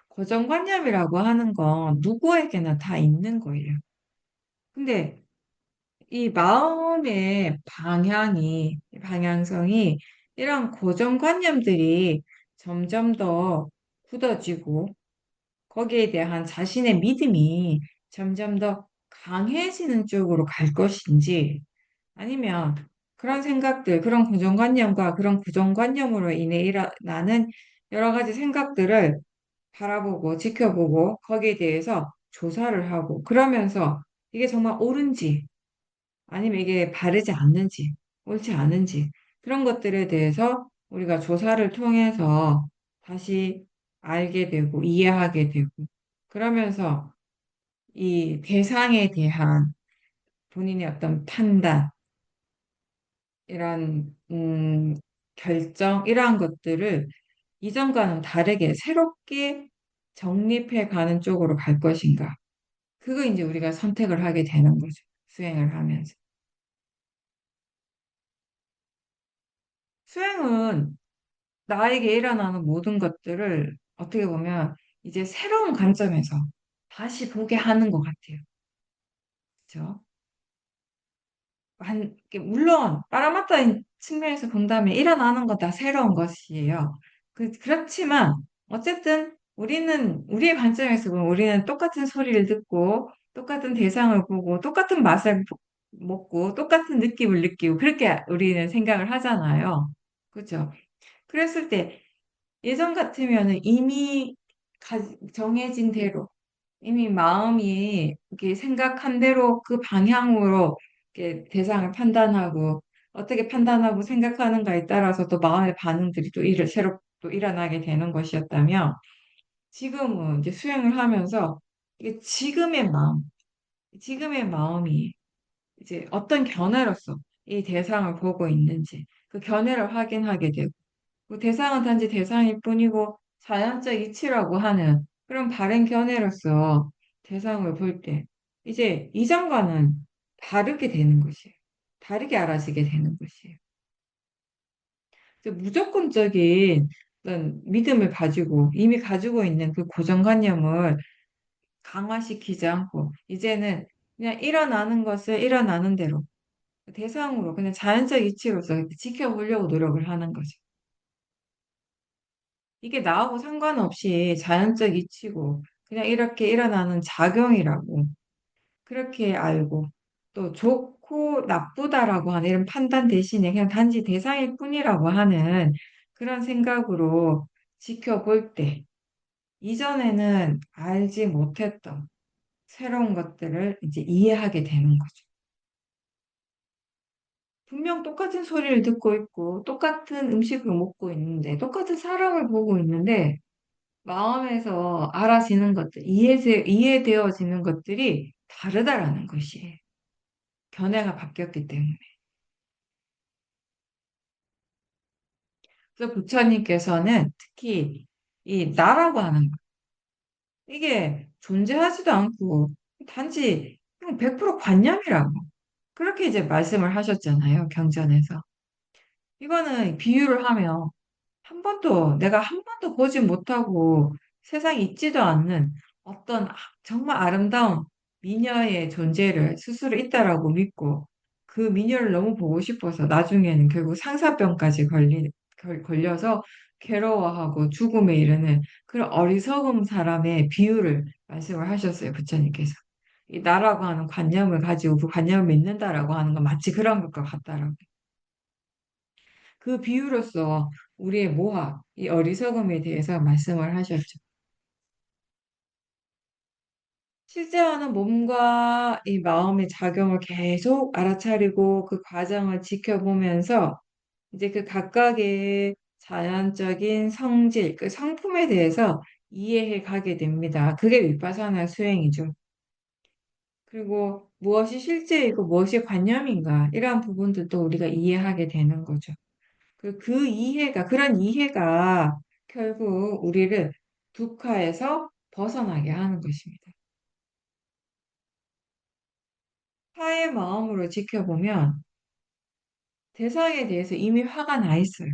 고정관념이라고 하는 건 누구에게나 다 있는 거예요. 근데 이 마음의 방향성이 이런 고정관념들이 점점 더 굳어지고 거기에 대한 자신의 믿음이 점점 더 강해지는 쪽으로 갈 것인지 아니면 그런 생각들, 그런 고정관념과 그런 고정관념으로 인해 일어나는 여러 가지 생각들을 바라보고 지켜보고 거기에 대해서 조사를 하고 그러면서 이게 정말 옳은지 아니면 이게 바르지 않는지 옳지 않은지 그런 것들에 대해서 우리가 조사를 통해서 다시 알게 되고 이해하게 되고 그러면서 이 대상에 대한 본인의 어떤 판단 이런 결정 이러한 것들을 이전과는 다르게 새롭게 정립해 가는 쪽으로 갈 것인가. 그거 이제 우리가 선택을 하게 되는 거죠. 수행을 하면서. 수행은 나에게 일어나는 모든 것들을 어떻게 보면 이제 새로운 관점에서 다시 보게 하는 것 같아요. 그렇죠? 물론 빠라마타인 측면에서 본다면 일어나는 건 다 새로운 것이에요. 그렇지만 어쨌든 우리의 관점에서 보면 우리는 똑같은 소리를 듣고 똑같은 대상을 보고 똑같은 맛을 먹고 똑같은 느낌을 느끼고 그렇게 우리는 생각을 하잖아요. 그렇죠? 그랬을 때 예전 같으면은 이미 정해진 대로 이미 마음이 이렇게 생각한 대로 그 방향으로 이렇게 대상을 판단하고 어떻게 판단하고 생각하는가에 따라서 또 마음의 반응들이 새로 또 일어나게 되는 것이었다면 지금은 이제 수행을 하면서 이게 지금의 마음이 이제 어떤 견해로서 이 대상을 보고 있는지 그 견해를 확인하게 되고 그 대상은 단지 대상일 뿐이고 자연적 이치라고 하는 그런 바른 견해로서 대상을 볼 때 이제 이전과는 다르게 되는 것이에요. 다르게 알아지게 되는 것이에요. 이제 무조건적인 어떤 믿음을 가지고 이미 가지고 있는 그 고정관념을 강화시키지 않고 이제는 그냥 일어나는 것을 일어나는 대로 대상으로 그냥 자연적 이치로서 지켜보려고 노력을 하는 거죠. 이게 나하고 상관없이 자연적 이치고 그냥 이렇게 일어나는 작용이라고 그렇게 알고 또 좋고 나쁘다라고 하는 이런 판단 대신에 그냥 단지 대상일 뿐이라고 하는 그런 생각으로 지켜볼 때 이전에는 알지 못했던 새로운 것들을 이제 이해하게 되는 거죠. 분명 똑같은 소리를 듣고 있고, 똑같은 음식을 먹고 있는데, 똑같은 사람을 보고 있는데, 마음에서 알아지는 것들, 이해되어지는 것들이 다르다라는 것이에요. 견해가 바뀌었기 때문에. 그래서 부처님께서는 특히 이 나라고 하는 것, 이게 존재하지도 않고, 단지 100% 관념이라고. 그렇게 이제 말씀을 하셨잖아요, 경전에서. 이거는 비유를 하면 내가 한 번도 보지 못하고 세상에 있지도 않는 어떤 정말 아름다운 미녀의 존재를 스스로 있다라고 믿고 그 미녀를 너무 보고 싶어서 나중에는 결국 상사병까지 걸려서 괴로워하고 죽음에 이르는 그런 어리석은 사람의 비유를 말씀을 하셨어요, 부처님께서. 이 나라고 하는 관념을 가지고 그 관념을 믿는다라고 하는 건 마치 그런 것과 같다라고. 그 비유로서 우리의 모학, 이 어리석음에 대해서 말씀을 하셨죠. 실제와는 몸과 이 마음의 작용을 계속 알아차리고 그 과정을 지켜보면서 이제 그 각각의 자연적인 성질, 그 성품에 대해서 이해해 가게 됩니다. 그게 위파사나 수행이죠. 그리고 무엇이 실제이고 무엇이 관념인가, 이러한 부분들도 우리가 이해하게 되는 거죠. 그런 이해가 결국 우리를 두카에서 벗어나게 하는 것입니다. 타의 마음으로 지켜보면 대상에 대해서 이미 화가 나 있어요.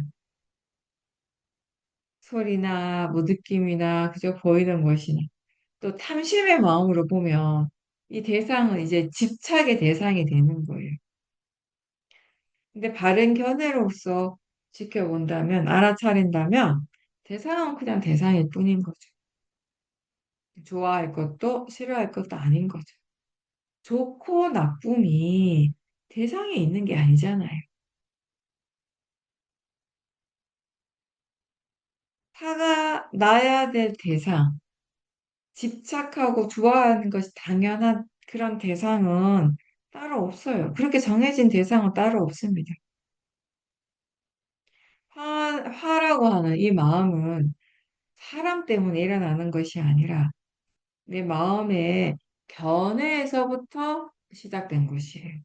소리나 뭐 느낌이나 그저 보이는 것이나. 또 탐심의 마음으로 보면 이 대상은 이제 집착의 대상이 되는 거예요. 근데 바른 견해로서 지켜본다면, 알아차린다면 대상은 그냥 대상일 뿐인 거죠. 좋아할 것도 싫어할 것도 아닌 거죠. 좋고 나쁨이 대상에 있는 게 아니잖아요. 화가 나야 될 대상, 집착하고 좋아하는 것이 당연한 그런 대상은 따로 없어요. 그렇게 정해진 대상은 따로 없습니다. 화라고 하는 이 마음은 사람 때문에 일어나는 것이 아니라 내 마음의 견해에서부터 시작된 것이에요.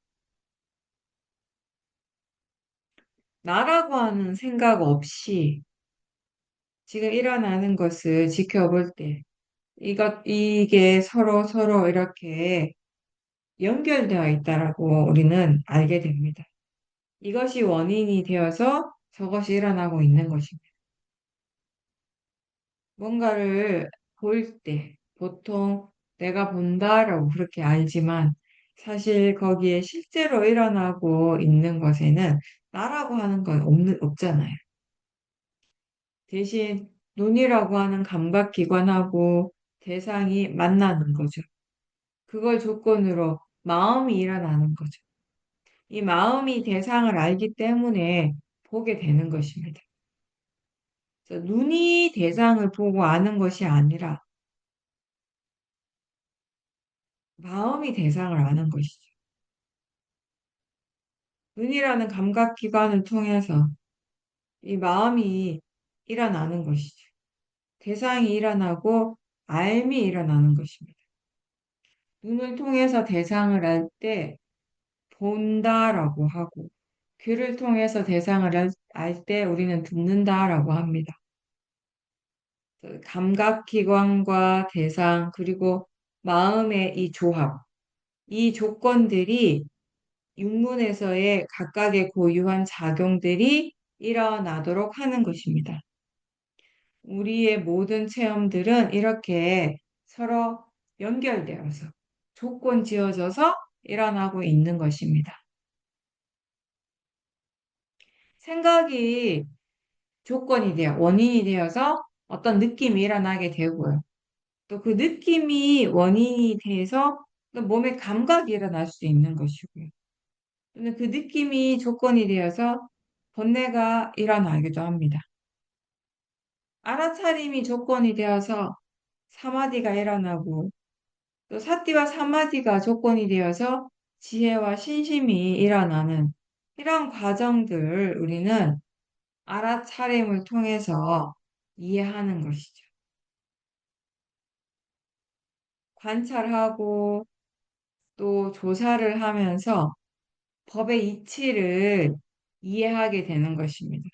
나라고 하는 생각 없이 지금 일어나는 것을 지켜볼 때, 이게 서로 이렇게 연결되어 있다라고 우리는 알게 됩니다. 이것이 원인이 되어서 저것이 일어나고 있는 것입니다. 뭔가를 볼 때, 보통 내가 본다라고 그렇게 알지만, 사실 거기에 실제로 일어나고 있는 것에는 나라고 하는 건 없잖아요. 대신 눈이라고 하는 감각기관하고 대상이 만나는 거죠. 그걸 조건으로 마음이 일어나는 거죠. 이 마음이 대상을 알기 때문에 보게 되는 것입니다. 그래서 눈이 대상을 보고 아는 것이 아니라 마음이 대상을 아는 것이죠. 눈이라는 감각기관을 통해서 이 마음이 일어나는 것이죠. 대상이 일어나고 알미 일어나는 것입니다. 눈을 통해서 대상을 알 때 본다라고 하고, 귀를 통해서 대상을 알 때 우리는 듣는다라고 합니다. 그 감각기관과 대상, 그리고 마음의 이 조합, 이 조건들이 육문에서의 각각의 고유한 작용들이 일어나도록 하는 것입니다. 우리의 모든 체험들은 이렇게 서로 연결되어서 조건 지어져서 일어나고 있는 것입니다. 생각이 원인이 되어서 어떤 느낌이 일어나게 되고요. 또 그 느낌이 원인이 돼서 또 몸의 감각이 일어날 수 있는 것이고요. 또는 그 느낌이 조건이 되어서 번뇌가 일어나기도 합니다. 알아차림이 조건이 되어서 사마디가 일어나고 또 사띠와 사마디가 조건이 되어서 지혜와 신심이 일어나는 이런 과정들 우리는 알아차림을 통해서 이해하는 것이죠. 관찰하고 또 조사를 하면서 법의 이치를 이해하게 되는 것입니다.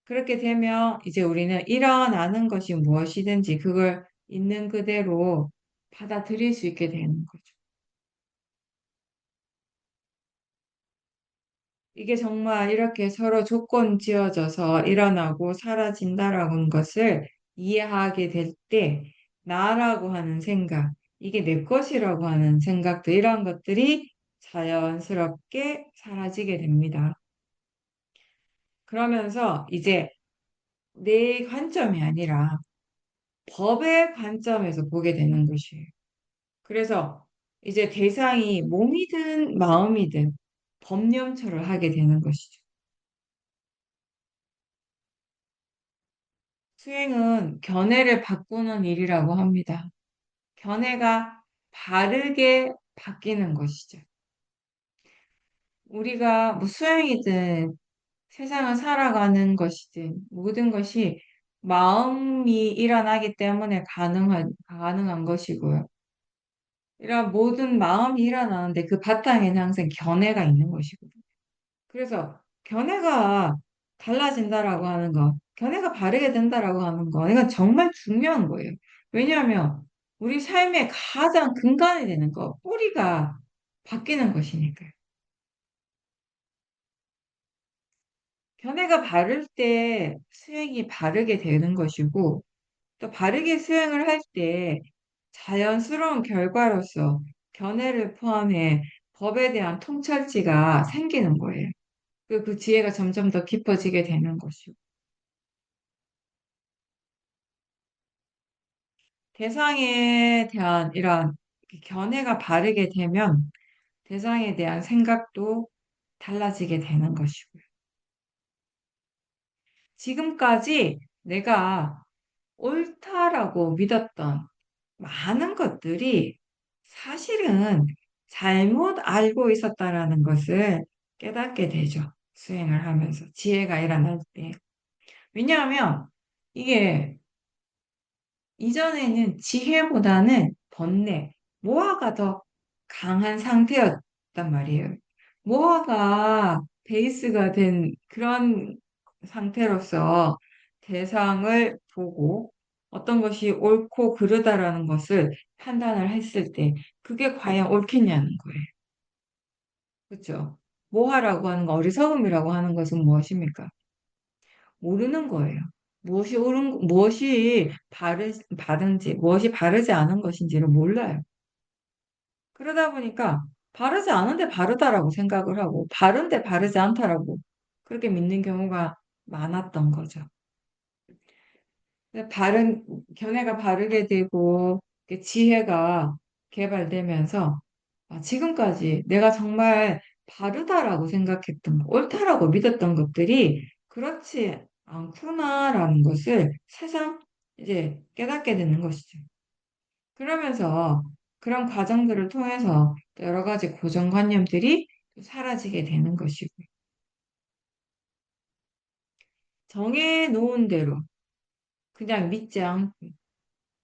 그렇게 되면 이제 우리는 일어나는 것이 무엇이든지 그걸 있는 그대로 받아들일 수 있게 되는 거죠. 이게 정말 이렇게 서로 조건 지어져서 일어나고 사라진다라는 것을 이해하게 될 때, 나라고 하는 생각, 이게 내 것이라고 하는 생각들, 이런 것들이 자연스럽게 사라지게 됩니다. 그러면서 이제 내 관점이 아니라 법의 관점에서 보게 되는 것이에요. 그래서 이제 대상이 몸이든 마음이든 법념처를 하게 되는 것이죠. 수행은 견해를 바꾸는 일이라고 합니다. 견해가 바르게 바뀌는 것이죠. 우리가 뭐 수행이든 세상을 살아가는 것이든 모든 것이 마음이 일어나기 때문에 가능한 것이고요. 이런 모든 마음이 일어나는데 그 바탕에는 항상 견해가 있는 것이거든요. 그래서 견해가 달라진다라고 하는 거, 견해가 바르게 된다라고 하는 거, 이건 정말 중요한 거예요. 왜냐하면 우리 삶의 가장 근간이 되는 거, 뿌리가 바뀌는 것이니까요. 견해가 바를 때 수행이 바르게 되는 것이고, 또 바르게 수행을 할 때 자연스러운 결과로서 견해를 포함해 법에 대한 통찰지가 생기는 거예요. 그 지혜가 점점 더 깊어지게 되는 것이고. 대상에 대한 이런 견해가 바르게 되면 대상에 대한 생각도 달라지게 되는 것이고요. 지금까지 내가 옳다라고 믿었던 많은 것들이 사실은 잘못 알고 있었다라는 것을 깨닫게 되죠. 수행을 하면서 지혜가 일어날 때. 왜냐하면 이게 이전에는 지혜보다는 번뇌, 모화가 더 강한 상태였단 말이에요. 모화가 베이스가 된 그런 상태로서 대상을 보고 어떤 것이 옳고 그르다라는 것을 판단을 했을 때 그게 과연 옳겠냐는 거예요. 그렇죠? 모화라고 하는 거, 어리석음이라고 하는 것은 무엇입니까? 모르는 거예요. 무엇이 바른지, 무엇이 바르지 않은 것인지를 몰라요. 그러다 보니까 바르지 않은데 바르다라고 생각을 하고, 바른데 바르지 않다라고 그렇게 믿는 경우가 많았던 거죠. 근데 견해가 바르게 되고, 이렇게 지혜가 개발되면서, 지금까지 내가 정말 바르다라고 생각했던 거, 옳다라고 믿었던 것들이 그렇지 않구나라는 것을 새삼 이제 깨닫게 되는 것이죠. 그러면서 그런 과정들을 통해서 또 여러 가지 고정관념들이 또 사라지게 되는 것이고, 정해놓은 대로 그냥 믿지 않고,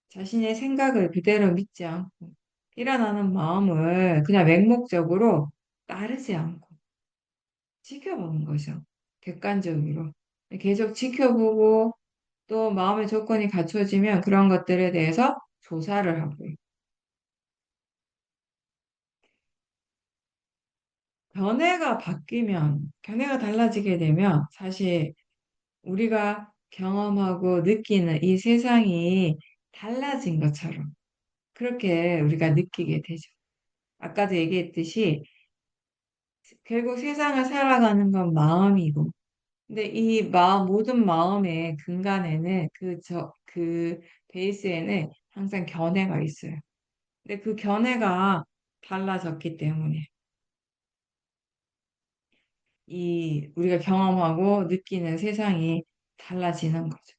자신의 생각을 그대로 믿지 않고, 일어나는 마음을 그냥 맹목적으로 따르지 않고, 지켜보는 거죠. 객관적으로. 계속 지켜보고 또 마음의 조건이 갖춰지면 그런 것들에 대해서 조사를 하고요. 견해가 달라지게 되면 사실 우리가 경험하고 느끼는 이 세상이 달라진 것처럼 그렇게 우리가 느끼게 되죠. 아까도 얘기했듯이 결국 세상을 살아가는 건 마음이고 근데 모든 마음의 근간에는 그 베이스에는 항상 견해가 있어요. 근데 그 견해가 달라졌기 때문에 우리가 경험하고 느끼는 세상이 달라지는 거죠.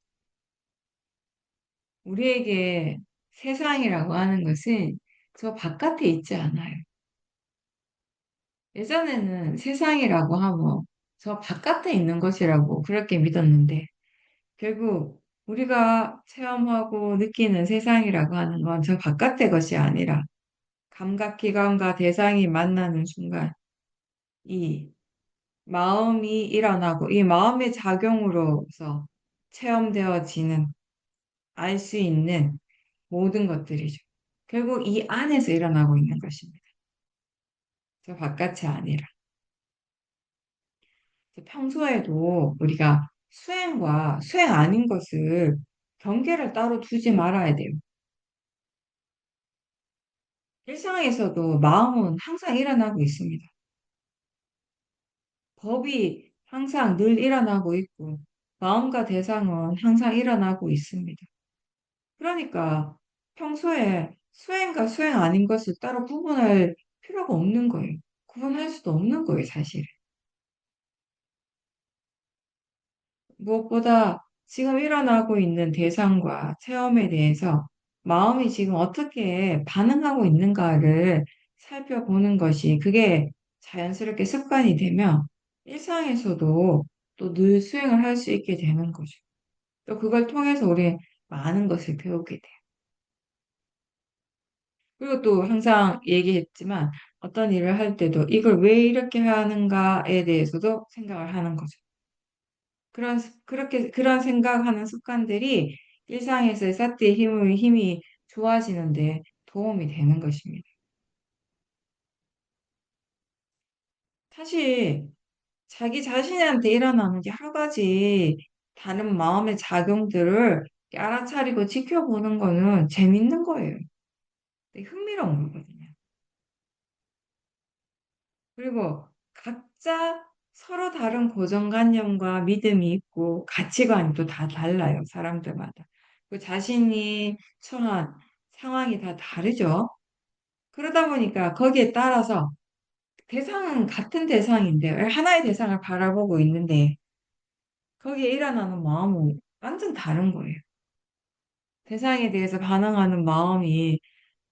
우리에게 세상이라고 하는 것은 저 바깥에 있지 않아요. 예전에는 세상이라고 하면 저 바깥에 있는 것이라고 그렇게 믿었는데 결국 우리가 체험하고 느끼는 세상이라고 하는 건 저 바깥의 것이 아니라 감각기관과 대상이 만나는 순간 이 마음이 일어나고 이 마음의 작용으로서 체험되어지는 알 수 있는 모든 것들이죠. 결국 이 안에서 일어나고 있는 것입니다. 저 바깥이 아니라. 평소에도 우리가 수행과 수행 아닌 것을 경계를 따로 두지 말아야 돼요. 일상에서도 마음은 항상 일어나고 있습니다. 법이 항상 늘 일어나고 있고, 마음과 대상은 항상 일어나고 있습니다. 그러니까 평소에 수행과 수행 아닌 것을 따로 구분할 필요가 없는 거예요. 구분할 수도 없는 거예요, 사실. 무엇보다 지금 일어나고 있는 대상과 체험에 대해서 마음이 지금 어떻게 반응하고 있는가를 살펴보는 것이 그게 자연스럽게 습관이 되면 일상에서도 또 늘 수행을 할 수 있게 되는 거죠. 또 그걸 통해서 우리 많은 것을 배우게 돼요. 그리고 또 항상 얘기했지만 어떤 일을 할 때도 이걸 왜 이렇게 하는가에 대해서도 생각을 하는 거죠. 그런 생각하는 습관들이 일상에서의 사티의 힘이 좋아지는데 도움이 되는 것입니다. 사실 자기 자신한테 일어나는 여러 가지 다른 마음의 작용들을 알아차리고 지켜보는 거는 재밌는 거예요. 되게 흥미로운 거거든요. 그리고 각자 서로 다른 고정관념과 믿음이 있고 가치관이 또 다 달라요, 사람들마다. 그 자신이 처한 상황이 다 다르죠. 그러다 보니까 거기에 따라서 대상은 같은 대상인데, 하나의 대상을 바라보고 있는데, 거기에 일어나는 마음은 완전 다른 거예요. 대상에 대해서 반응하는 마음이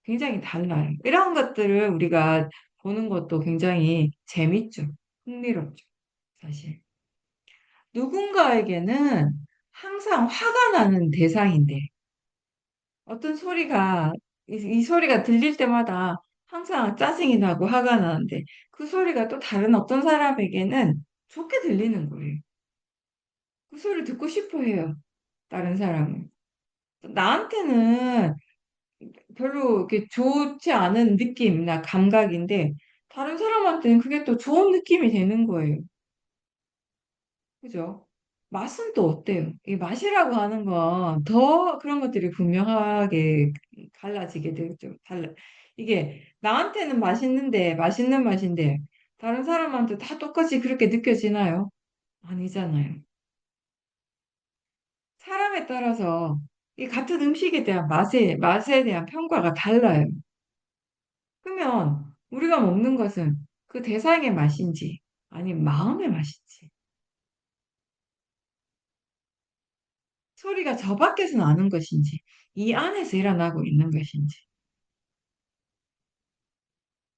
굉장히 달라요. 이런 것들을 우리가 보는 것도 굉장히 재밌죠. 흥미롭죠, 사실. 누군가에게는 항상 화가 나는 대상인데, 어떤 소리가, 이 소리가 들릴 때마다 항상 짜증이 나고 화가 나는데, 그 소리가 또 다른 어떤 사람에게는 좋게 들리는 거예요. 그 소리를 듣고 싶어 해요, 다른 사람은. 나한테는 별로 이렇게 좋지 않은 느낌이나 감각인데, 다른 사람한테는 그게 또 좋은 느낌이 되는 거예요. 그죠? 맛은 또 어때요? 이 맛이라고 하는 건 더 그런 것들이 분명하게 갈라지게 되죠. 이게 나한테는 맛있는데, 맛있는 맛인데, 다른 사람한테 다 똑같이 그렇게 느껴지나요? 아니잖아요. 사람에 따라서 이 같은 음식에 대한 맛에 대한 평가가 달라요. 그러면 우리가 먹는 것은 그 대상의 맛인지, 아니면 마음의 맛인지, 소리가 저 밖에서 나는 것인지, 이 안에서 일어나고 있는 것인지,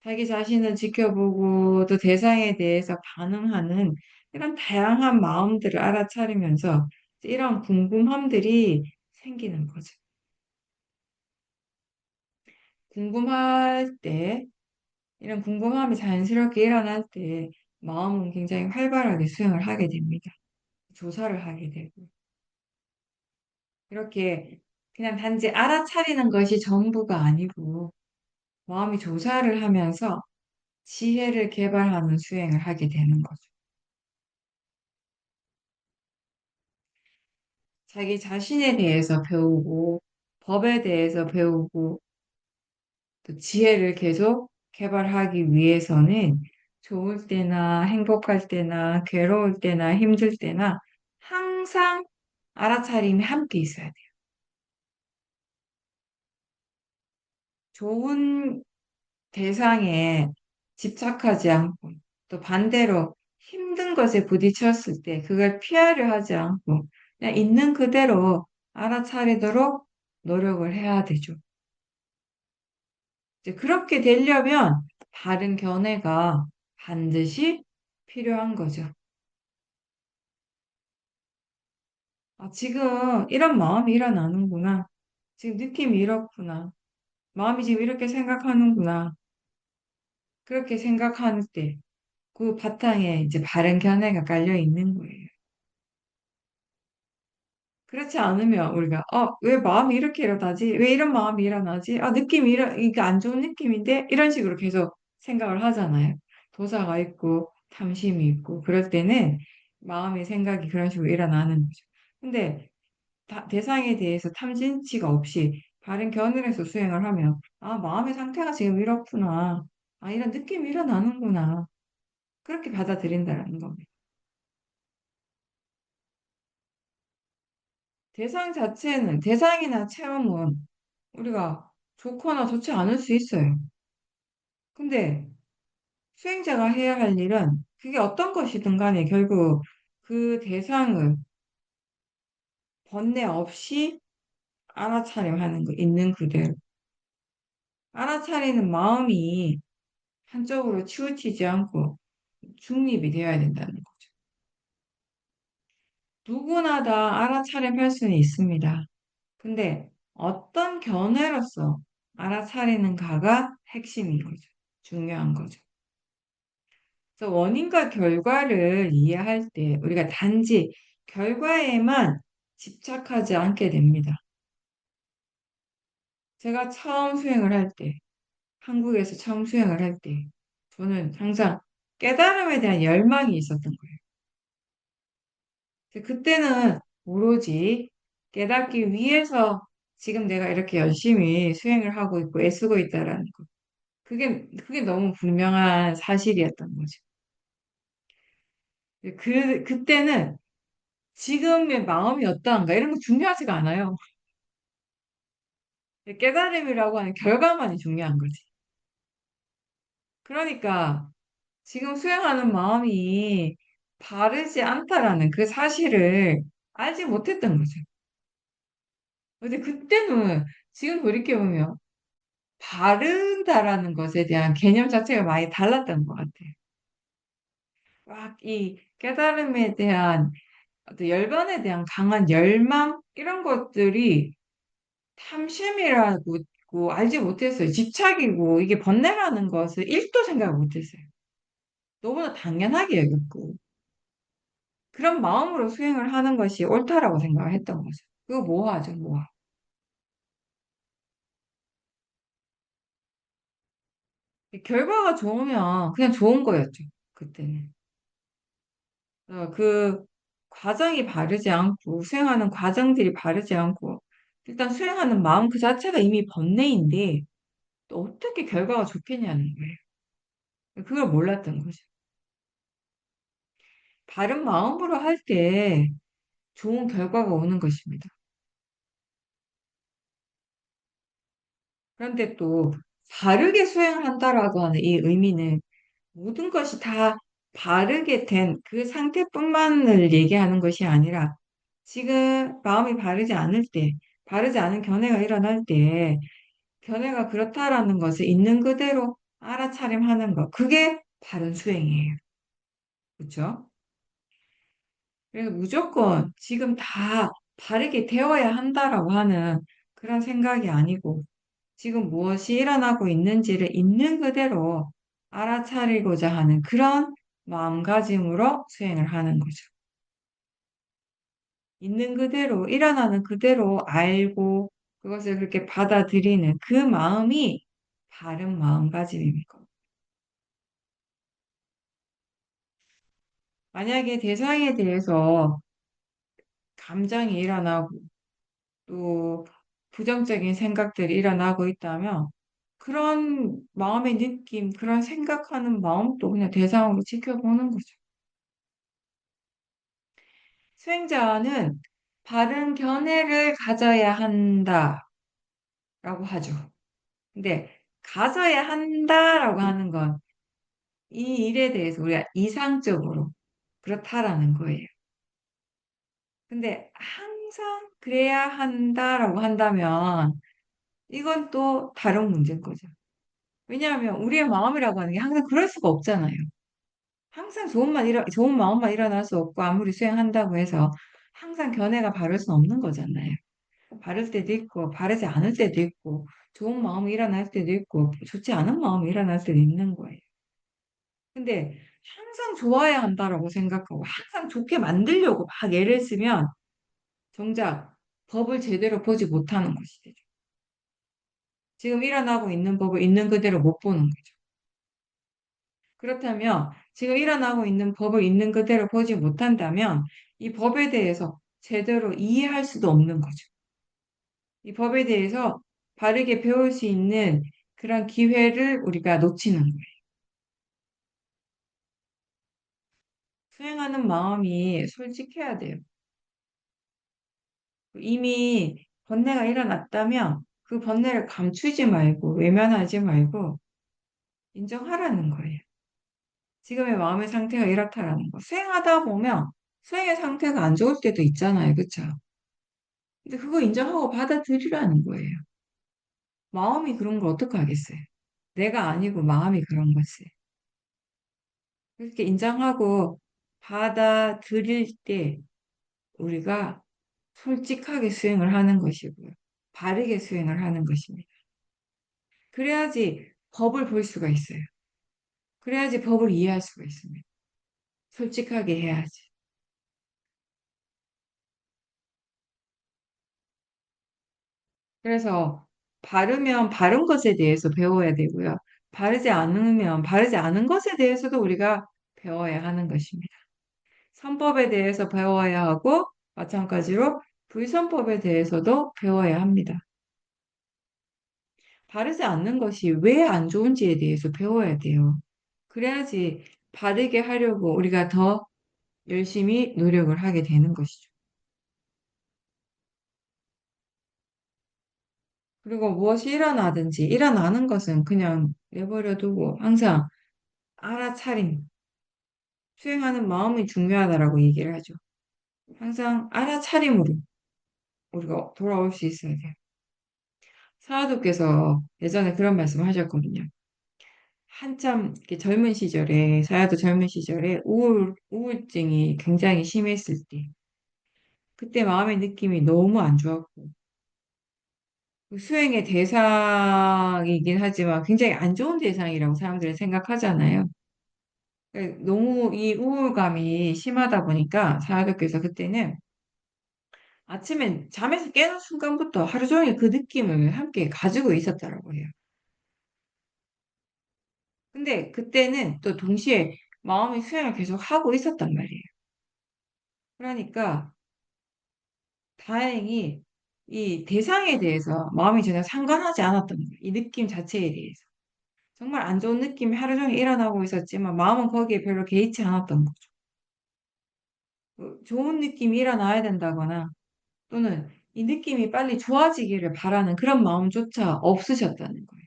자기 자신을 지켜보고 또 대상에 대해서 반응하는 이런 다양한 마음들을 알아차리면서 이런 궁금함들이 생기는 거죠. 궁금할 때, 이런 궁금함이 자연스럽게 일어날 때 마음은 굉장히 활발하게 수행을 하게 됩니다. 조사를 하게 되고. 이렇게 그냥 단지 알아차리는 것이 전부가 아니고 마음이 조사를 하면서 지혜를 개발하는 수행을 하게 되는 거죠. 자기 자신에 대해서 배우고 법에 대해서 배우고 또 지혜를 계속 개발하기 위해서는 좋을 때나 행복할 때나 괴로울 때나 힘들 때나 항상 알아차림이 함께 있어야 돼요. 좋은 대상에 집착하지 않고 또 반대로 힘든 것에 부딪혔을 때 그걸 피하려 하지 않고 그냥 있는 그대로 알아차리도록 노력을 해야 되죠. 이제 그렇게 되려면 바른 견해가 반드시 필요한 거죠. 아, 지금 이런 마음이 일어나는구나. 지금 느낌이 이렇구나. 마음이 지금 이렇게 생각하는구나. 그렇게 생각하는 때, 그 바탕에 이제 바른 견해가 깔려 있는 거예요. 그렇지 않으면 우리가, 왜 마음이 이렇게 일어나지? 왜 이런 마음이 일어나지? 느낌이 이게 안 좋은 느낌인데? 이런 식으로 계속 생각을 하잖아요. 도사가 있고, 탐심이 있고, 그럴 때는 마음의 생각이 그런 식으로 일어나는 거죠. 근데 대상에 대해서 탐진치가 없이 바른 견해에서 수행을 하면, 마음의 상태가 지금 이렇구나. 이런 느낌이 일어나는구나. 그렇게 받아들인다는 겁니다. 대상이나 체험은 우리가 좋거나 좋지 않을 수 있어요. 근데 수행자가 해야 할 일은 그게 어떤 것이든 간에 결국 그 대상을 번뇌 없이 알아차림하는 거, 있는 그대로. 알아차리는 마음이 한쪽으로 치우치지 않고 중립이 되어야 된다는 거죠. 누구나 다 알아차림할 수는 있습니다. 근데 어떤 견해로서 알아차리는가가 핵심인 거죠. 중요한 거죠. 그래서 원인과 결과를 이해할 때 우리가 단지 결과에만 집착하지 않게 됩니다. 제가 처음 수행을 할 때, 한국에서 처음 수행을 할 때, 저는 항상 깨달음에 대한 열망이 있었던 거예요. 그때는 오로지 깨닫기 위해서 지금 내가 이렇게 열심히 수행을 하고 있고 애쓰고 있다라는 거. 그게 너무 분명한 사실이었던 거죠. 그때는 지금의 마음이 어떠한가 이런 거 중요하지가 않아요. 깨달음이라고 하는 결과만이 중요한 거지. 그러니까 지금 수행하는 마음이 바르지 않다라는 그 사실을 알지 못했던 거죠. 근데 그때는 지금 돌이켜보면 바른다라는 것에 대한 개념 자체가 많이 달랐던 것 같아요. 막 이 깨달음에 대한 어떤 열반에 대한 강한 열망 이런 것들이 탐심이라고 알지 못했어요. 집착이고 이게 번뇌라는 것을 1도 생각을 못했어요. 너무나 당연하게 여겼고 그런 마음으로 수행을 하는 것이 옳다라고 생각을 했던 거죠. 그거 모호하죠, 모호. 결과가 좋으면 그냥 좋은 거였죠, 그때는. 그 과정이 바르지 않고 수행하는 과정들이 바르지 않고 일단 수행하는 마음 그 자체가 이미 번뇌인데 또 어떻게 결과가 좋겠냐는 거예요. 그걸 몰랐던 거죠. 바른 마음으로 할 때 좋은 결과가 오는 것입니다. 그런데 또 바르게 수행을 한다라고 하는 이 의미는 모든 것이 다 바르게 된 그 상태뿐만을 얘기하는 것이 아니라 지금 마음이 바르지 않을 때, 바르지 않은 견해가 일어날 때 견해가 그렇다라는 것을 있는 그대로 알아차림하는 것. 그게 바른 수행이에요. 그렇죠? 그래서 무조건 지금 다 바르게 되어야 한다라고 하는 그런 생각이 아니고 지금 무엇이 일어나고 있는지를 있는 그대로 알아차리고자 하는 그런 마음가짐으로 수행을 하는 거죠. 있는 그대로, 일어나는 그대로 알고 그것을 그렇게 받아들이는 그 마음이 바른 마음가짐입니다. 만약에 대상에 대해서 감정이 일어나고 또 부정적인 생각들이 일어나고 있다면 그런 마음의 느낌, 그런 생각하는 마음도 그냥 대상으로 지켜보는 거죠. 수행자는 바른 견해를 가져야 한다라고 하죠. 근데 가져야 한다라고 하는 건 이 일에 대해서 우리가 이상적으로 그렇다라는 거예요. 근데 항상 그래야 한다라고 한다면 이건 또 다른 문제인 거죠. 왜냐하면 우리의 마음이라고 하는 게 항상 그럴 수가 없잖아요. 항상 좋은 마음만 일어날 수 없고 아무리 수행한다고 해서 항상 견해가 바를 수 없는 거잖아요. 바를 때도 있고 바르지 않을 때도 있고 좋은 마음이 일어날 때도 있고 좋지 않은 마음이 일어날 때도 있는 거예요. 근데 항상 좋아야 한다라고 생각하고 항상 좋게 만들려고 막 애를 쓰면 정작 법을 제대로 보지 못하는 것이 되죠. 지금 일어나고 있는 법을 있는 그대로 못 보는 거죠. 그렇다면 지금 일어나고 있는 법을 있는 그대로 보지 못한다면 이 법에 대해서 제대로 이해할 수도 없는 거죠. 이 법에 대해서 바르게 배울 수 있는 그런 기회를 우리가 놓치는 거예요. 수행하는 마음이 솔직해야 돼요. 이미 번뇌가 일어났다면 그 번뇌를 감추지 말고 외면하지 말고 인정하라는 거예요. 지금의 마음의 상태가 이렇다라는 거. 수행하다 보면 수행의 상태가 안 좋을 때도 있잖아요. 그렇죠? 근데 그거 인정하고 받아들이라는 거예요. 마음이 그런 걸 어떻게 하겠어요? 내가 아니고 마음이 그런 거지. 그렇게 인정하고 받아들일 때 우리가 솔직하게 수행을 하는 것이고요. 바르게 수행을 하는 것입니다. 그래야지 법을 볼 수가 있어요. 그래야지 법을 이해할 수가 있습니다. 솔직하게 해야지. 그래서 바르면 바른 것에 대해서 배워야 되고요. 바르지 않으면 바르지 않은 것에 대해서도 우리가 배워야 하는 것입니다. 선법에 대해서 배워야 하고 마찬가지로 불선법에 대해서도 배워야 합니다. 바르지 않는 것이 왜 안 좋은지에 대해서 배워야 돼요. 그래야지 바르게 하려고 우리가 더 열심히 노력을 하게 되는 것이죠. 그리고 무엇이 일어나든지 일어나는 것은 그냥 내버려 두고 항상 알아차림, 수행하는 마음이 중요하다라고 얘기를 하죠. 항상 알아차림으로 우리가 돌아올 수 있어야 돼요. 사화도께서 예전에 그런 말씀을 하셨거든요. 한참 이렇게 젊은 시절에, 사야도 젊은 시절에 우울증이 굉장히 심했을 때, 그때 마음의 느낌이 너무 안 좋았고, 그 수행의 대상이긴 하지만 굉장히 안 좋은 대상이라고 사람들은 생각하잖아요. 너무 이 우울감이 심하다 보니까 사야도께서 그때는 아침에 잠에서 깨는 순간부터 하루 종일 그 느낌을 함께 가지고 있었다라고 해요. 근데 그때는 또 동시에 마음의 수행을 계속 하고 있었단 말이에요. 그러니까 다행히 이 대상에 대해서 마음이 전혀 상관하지 않았던 거예요. 이 느낌 자체에 대해서. 정말 안 좋은 느낌이 하루 종일 일어나고 있었지만 마음은 거기에 별로 개의치 않았던 거죠. 좋은 느낌이 일어나야 된다거나 또는 이 느낌이 빨리 좋아지기를 바라는 그런 마음조차 없으셨다는 거예요.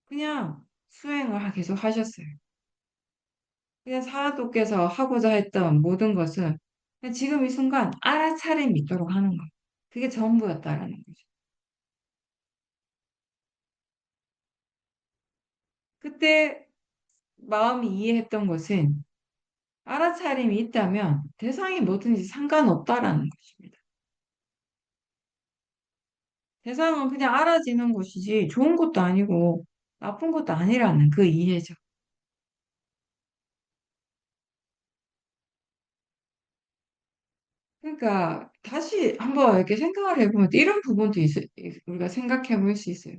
그냥 수행을 계속 하셨어요. 그냥 사도께서 하고자 했던 모든 것은 그냥 지금 이 순간 알아차림이 있도록 하는 거. 그게 전부였다라는 거죠. 그때 마음이 이해했던 것은 알아차림이 있다면 대상이 뭐든지 상관없다라는 것입니다. 대상은 그냥 알아지는 것이지 좋은 것도 아니고 나쁜 것도 아니라는 그 이해죠. 그러니까 다시 한번 이렇게 생각을 해보면 이런 부분도 우리가 생각해 볼 수 있어요.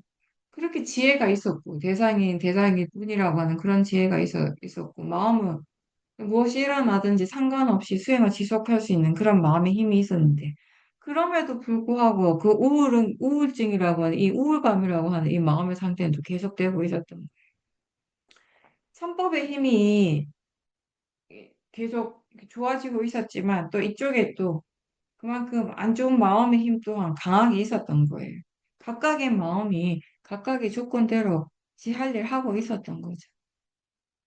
그렇게 지혜가 있었고 대상인 뿐이라고 하는 그런 지혜가 있었고 마음은 무엇이 일어나든지 상관없이 수행을 지속할 수 있는 그런 마음의 힘이 있었는데 그럼에도 불구하고 그 우울증이라고 하는 이 우울감이라고 하는 이 마음의 상태는 또 계속되고 있었던 거예요. 선법의 힘이 계속 이렇게 좋아지고 있었지만 또 이쪽에 또 그만큼 안 좋은 마음의 힘 또한 강하게 있었던 거예요. 각각의 마음이 각각의 조건대로 지 할 일 하고 있었던 거죠.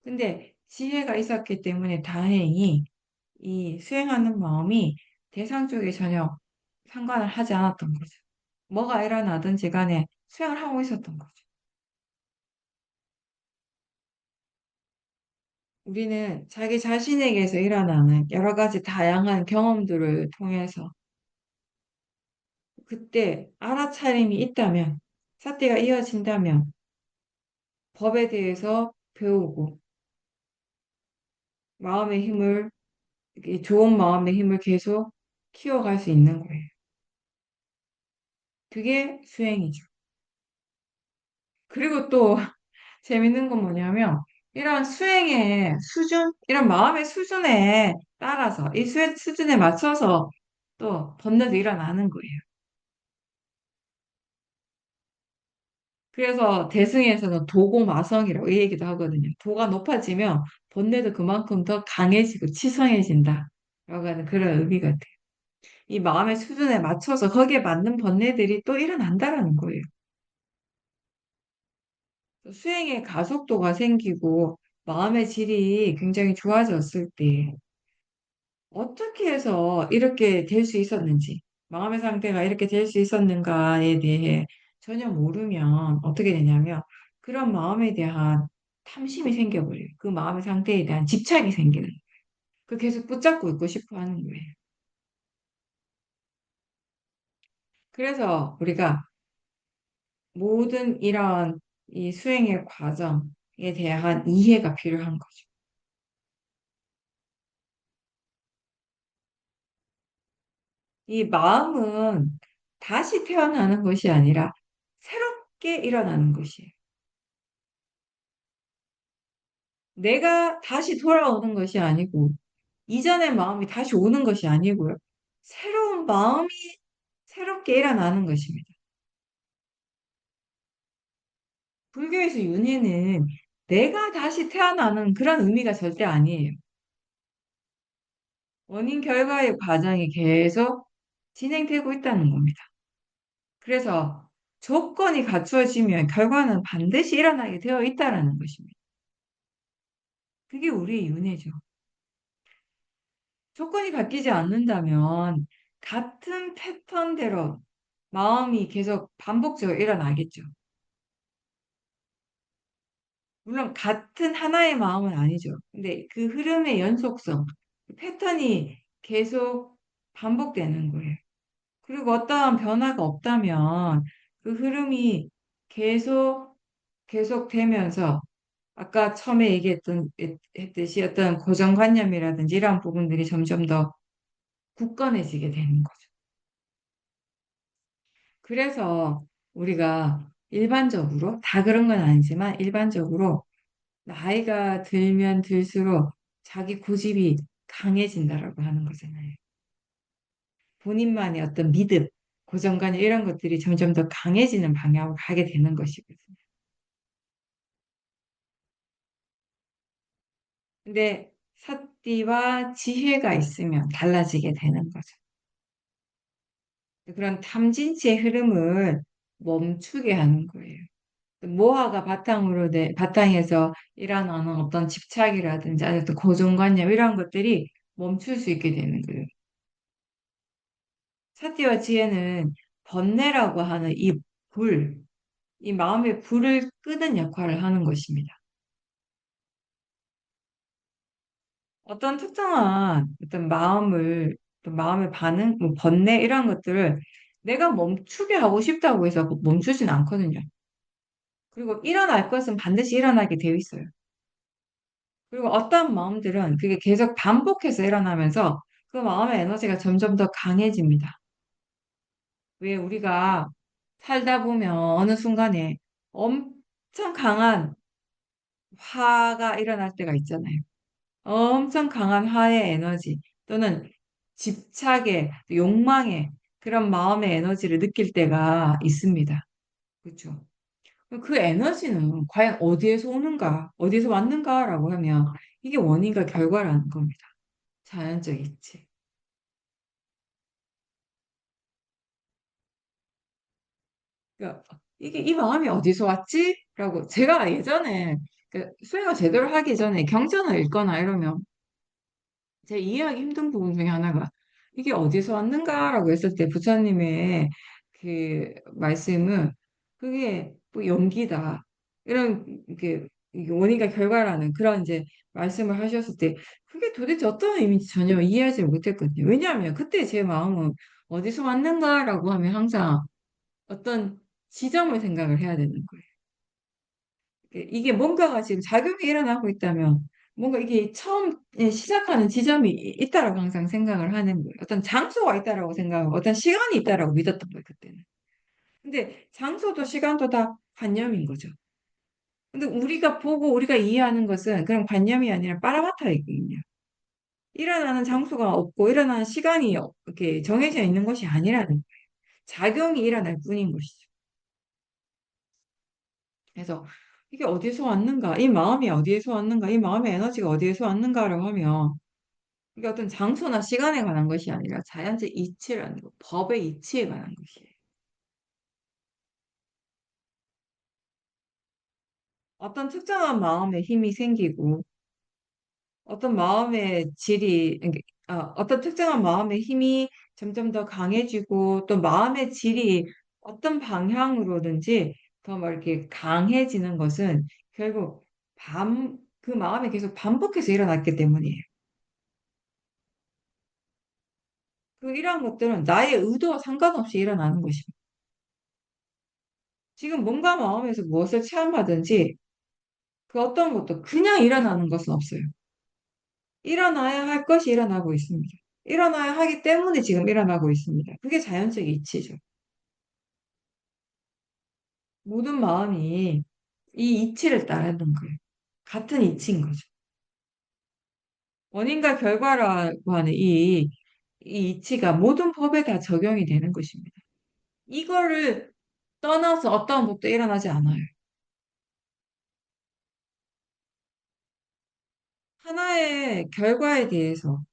근데 지혜가 있었기 때문에 다행히 이 수행하는 마음이 대상 쪽에 전혀 상관을 하지 않았던 거죠. 뭐가 일어나든지 간에 수행을 하고 있었던 거죠. 우리는 자기 자신에게서 일어나는 여러 가지 다양한 경험들을 통해서 그때 알아차림이 있다면, 사태가 이어진다면 법에 대해서 배우고 마음의 힘을, 이 좋은 마음의 힘을 계속 키워갈 수 있는 거예요. 그게 수행이죠. 그리고 또 재밌는 건 뭐냐면 이런 수행의 수준, 이런 마음의 수준에 따라서 이 수행 수준에 맞춰서 또 번뇌도 일어나는 거예요. 그래서 대승에서는 도고마성이라고 이 얘기도 하거든요. 도가 높아지면 번뇌도 그만큼 더 강해지고 치성해진다. 라고 하는 그런 의미 같아요. 이 마음의 수준에 맞춰서 거기에 맞는 번뇌들이 또 일어난다라는 거예요. 수행의 가속도가 생기고 마음의 질이 굉장히 좋아졌을 때 어떻게 해서 이렇게 될 수 있었는지, 마음의 상태가 이렇게 될 수 있었는가에 대해 전혀 모르면 어떻게 되냐면 그런 마음에 대한 탐심이 생겨버려요. 그 마음의 상태에 대한 집착이 생기는 거예요. 그 계속 붙잡고 있고 싶어 하는 거예요. 그래서 우리가 모든 이런 이 수행의 과정에 대한 이해가 필요한 거죠. 이 마음은 다시 태어나는 것이 아니라 새롭게 일어나는 것이에요. 내가 다시 돌아오는 것이 아니고, 이전의 마음이 다시 오는 것이 아니고요. 새로운 마음이 새롭게 일어나는 것입니다. 불교에서 윤회는 내가 다시 태어나는 그런 의미가 절대 아니에요. 원인 결과의 과정이 계속 진행되고 있다는 겁니다. 그래서 조건이 갖추어지면 결과는 반드시 일어나게 되어 있다는 것입니다. 그게 우리의 윤회죠. 조건이 바뀌지 않는다면 같은 패턴대로 마음이 계속 반복적으로 일어나겠죠. 물론 같은 하나의 마음은 아니죠. 근데 그 흐름의 연속성, 그 패턴이 계속 반복되는 거예요. 그리고 어떠한 변화가 없다면 그 흐름이 계속 계속되면서 아까 처음에 했듯이 어떤 고정관념이라든지 이런 부분들이 점점 더 굳건해지게 되는 거죠. 그래서 우리가 일반적으로, 다 그런 건 아니지만 일반적으로 나이가 들면 들수록 자기 고집이 강해진다라고 하는 거잖아요. 본인만의 어떤 믿음, 고정관념 이런 것들이 점점 더 강해지는 방향으로 가게 되는 것이거든요. 근데 사띠와 지혜가 있으면 달라지게 되는 거죠. 그런 탐진치의 흐름을 멈추게 하는 거예요. 모아가 바탕에서 일어나는 어떤 집착이라든지 아니면 또 고정관념 이런 것들이 멈출 수 있게 되는 거예요. 사티와 지혜는 번뇌라고 하는 불, 이 마음의 불을 끄는 역할을 하는 것입니다. 어떤 특정한 어떤 또 마음의 반응, 뭐 번뇌 이런 것들을 내가 멈추게 하고 싶다고 해서 멈추진 않거든요. 그리고 일어날 것은 반드시 일어나게 되어 있어요. 그리고 어떤 마음들은 그게 계속 반복해서 일어나면서 그 마음의 에너지가 점점 더 강해집니다. 왜 우리가 살다 보면 어느 순간에 엄청 강한 화가 일어날 때가 있잖아요. 엄청 강한 화의 에너지 또는 집착의 욕망의 그런 마음의 에너지를 느낄 때가 있습니다. 그렇죠? 그 에너지는 과연 어디에서 오는가, 어디에서 왔는가라고 하면 이게 원인과 결과라는 겁니다. 자연적 이치. 그러니까 이게 이 마음이 어디서 왔지? 라고 제가 예전에 수행을 제대로 하기 전에 경전을 읽거나 이러면 제 이해하기 힘든 부분 중에 하나가 이게 어디서 왔는가라고 했을 때 부처님의 그 말씀은 그게 뭐 연기다. 이런 이게 원인과 결과라는 그런 이제 말씀을 하셨을 때 그게 도대체 어떤 의미인지 전혀 이해하지 못했거든요. 왜냐하면 그때 제 마음은 어디서 왔는가라고 하면 항상 어떤 지점을 생각을 해야 되는 거예요. 이게 뭔가가 지금 작용이 일어나고 있다면 뭔가 이게 처음 시작하는 지점이 있다라고 항상 생각을 하는 거예요. 어떤 장소가 있다라고 생각하고 어떤 시간이 있다라고 믿었던 거예요, 그때는. 근데 장소도 시간도 다 관념인 거죠. 근데 우리가 보고 우리가 이해하는 것은 그런 관념이 아니라 빠라마타이거든요. 일어나는 장소가 없고 일어나는 시간이 이렇게 정해져 있는 것이 아니라는 거예요. 작용이 일어날 뿐인 것이죠. 그래서 이게 어디서 왔는가? 이 마음이 어디에서 왔는가? 이 마음의 에너지가 어디에서 왔는가라고 하면 이게 어떤 장소나 시간에 관한 것이 아니라 자연적 이치라는 거, 법의 이치에 관한 것이에요. 어떤 특정한 마음에 힘이 생기고 어떤 마음의 질이, 어떤 특정한 마음의 힘이 점점 더 강해지고 또 마음의 질이 어떤 방향으로든지 더 막 이렇게 강해지는 것은 결국 그 마음이 계속 반복해서 일어났기 때문이에요. 이러한 것들은 나의 의도와 상관없이 일어나는 것입니다. 지금 뭔가 마음에서 무엇을 체험하든지 그 어떤 것도 그냥 일어나는 것은 없어요. 일어나야 할 것이 일어나고 있습니다. 일어나야 하기 때문에 지금 일어나고 있습니다. 그게 자연적 이치죠. 모든 마음이 이 이치를 따르는 거예요. 같은 이치인 거죠. 원인과 결과라고 하는 이 이치가 모든 법에 다 적용이 되는 것입니다. 이거를 떠나서 어떠한 법도 일어나지 않아요. 하나의 결과에 대해서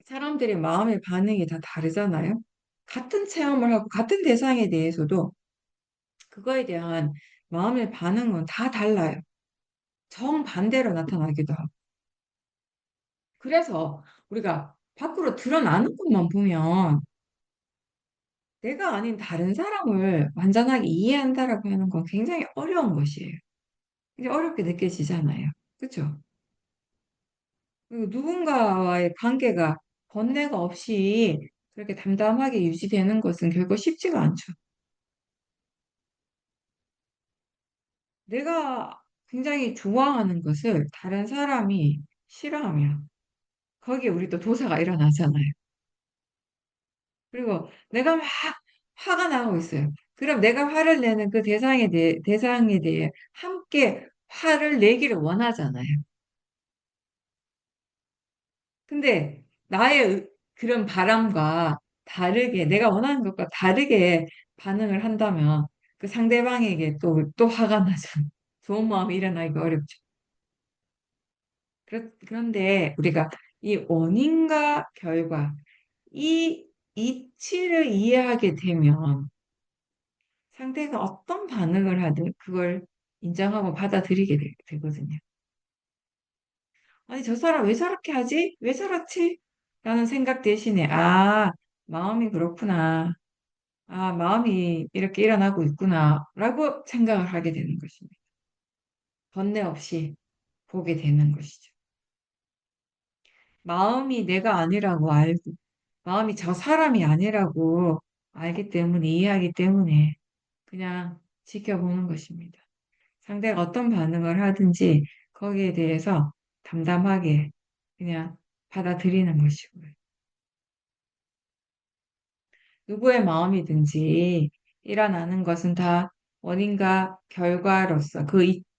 사람들의 마음의 반응이 다 다르잖아요. 같은 체험을 하고 같은 대상에 대해서도 그거에 대한 마음의 반응은 다 달라요. 정반대로 나타나기도 하고. 그래서 우리가 밖으로 드러나는 것만 보면 내가 아닌 다른 사람을 완전하게 이해한다라고 하는 건 굉장히 어려운 것이에요. 굉장히 어렵게 느껴지잖아요. 그렇죠? 그리고 누군가와의 관계가 번뇌가 없이 그렇게 담담하게 유지되는 것은 결코 쉽지가 않죠. 내가 굉장히 좋아하는 것을 다른 사람이 싫어하면 거기에 우리 또 도사가 일어나잖아요. 그리고 내가 막 화가 나고 있어요. 그럼 내가 화를 내는 그 대상에 대해 함께 화를 내기를 원하잖아요. 근데 그런 바람과 다르게, 내가 원하는 것과 다르게 반응을 한다면 그 상대방에게 또 화가 나죠. 좋은 마음이 일어나기 어렵죠. 그런데 우리가 이 원인과 결과, 이 이치를 이해하게 되면 상대가 어떤 반응을 하든 그걸 인정하고 받아들이게 되거든요. 아니, 저 사람 왜 저렇게 하지? 왜 저렇지? 라는 생각 대신에, 마음이 그렇구나. 마음이 이렇게 일어나고 있구나. 라고 생각을 하게 되는 것입니다. 번뇌 없이 보게 되는 것이죠. 마음이 내가 아니라고 알고, 마음이 저 사람이 아니라고 알기 때문에, 이해하기 때문에 그냥 지켜보는 것입니다. 상대가 어떤 반응을 하든지 거기에 대해서 담담하게 그냥 받아들이는 것이고요. 누구의 마음이든지 일어나는 것은 다 원인과 결과로서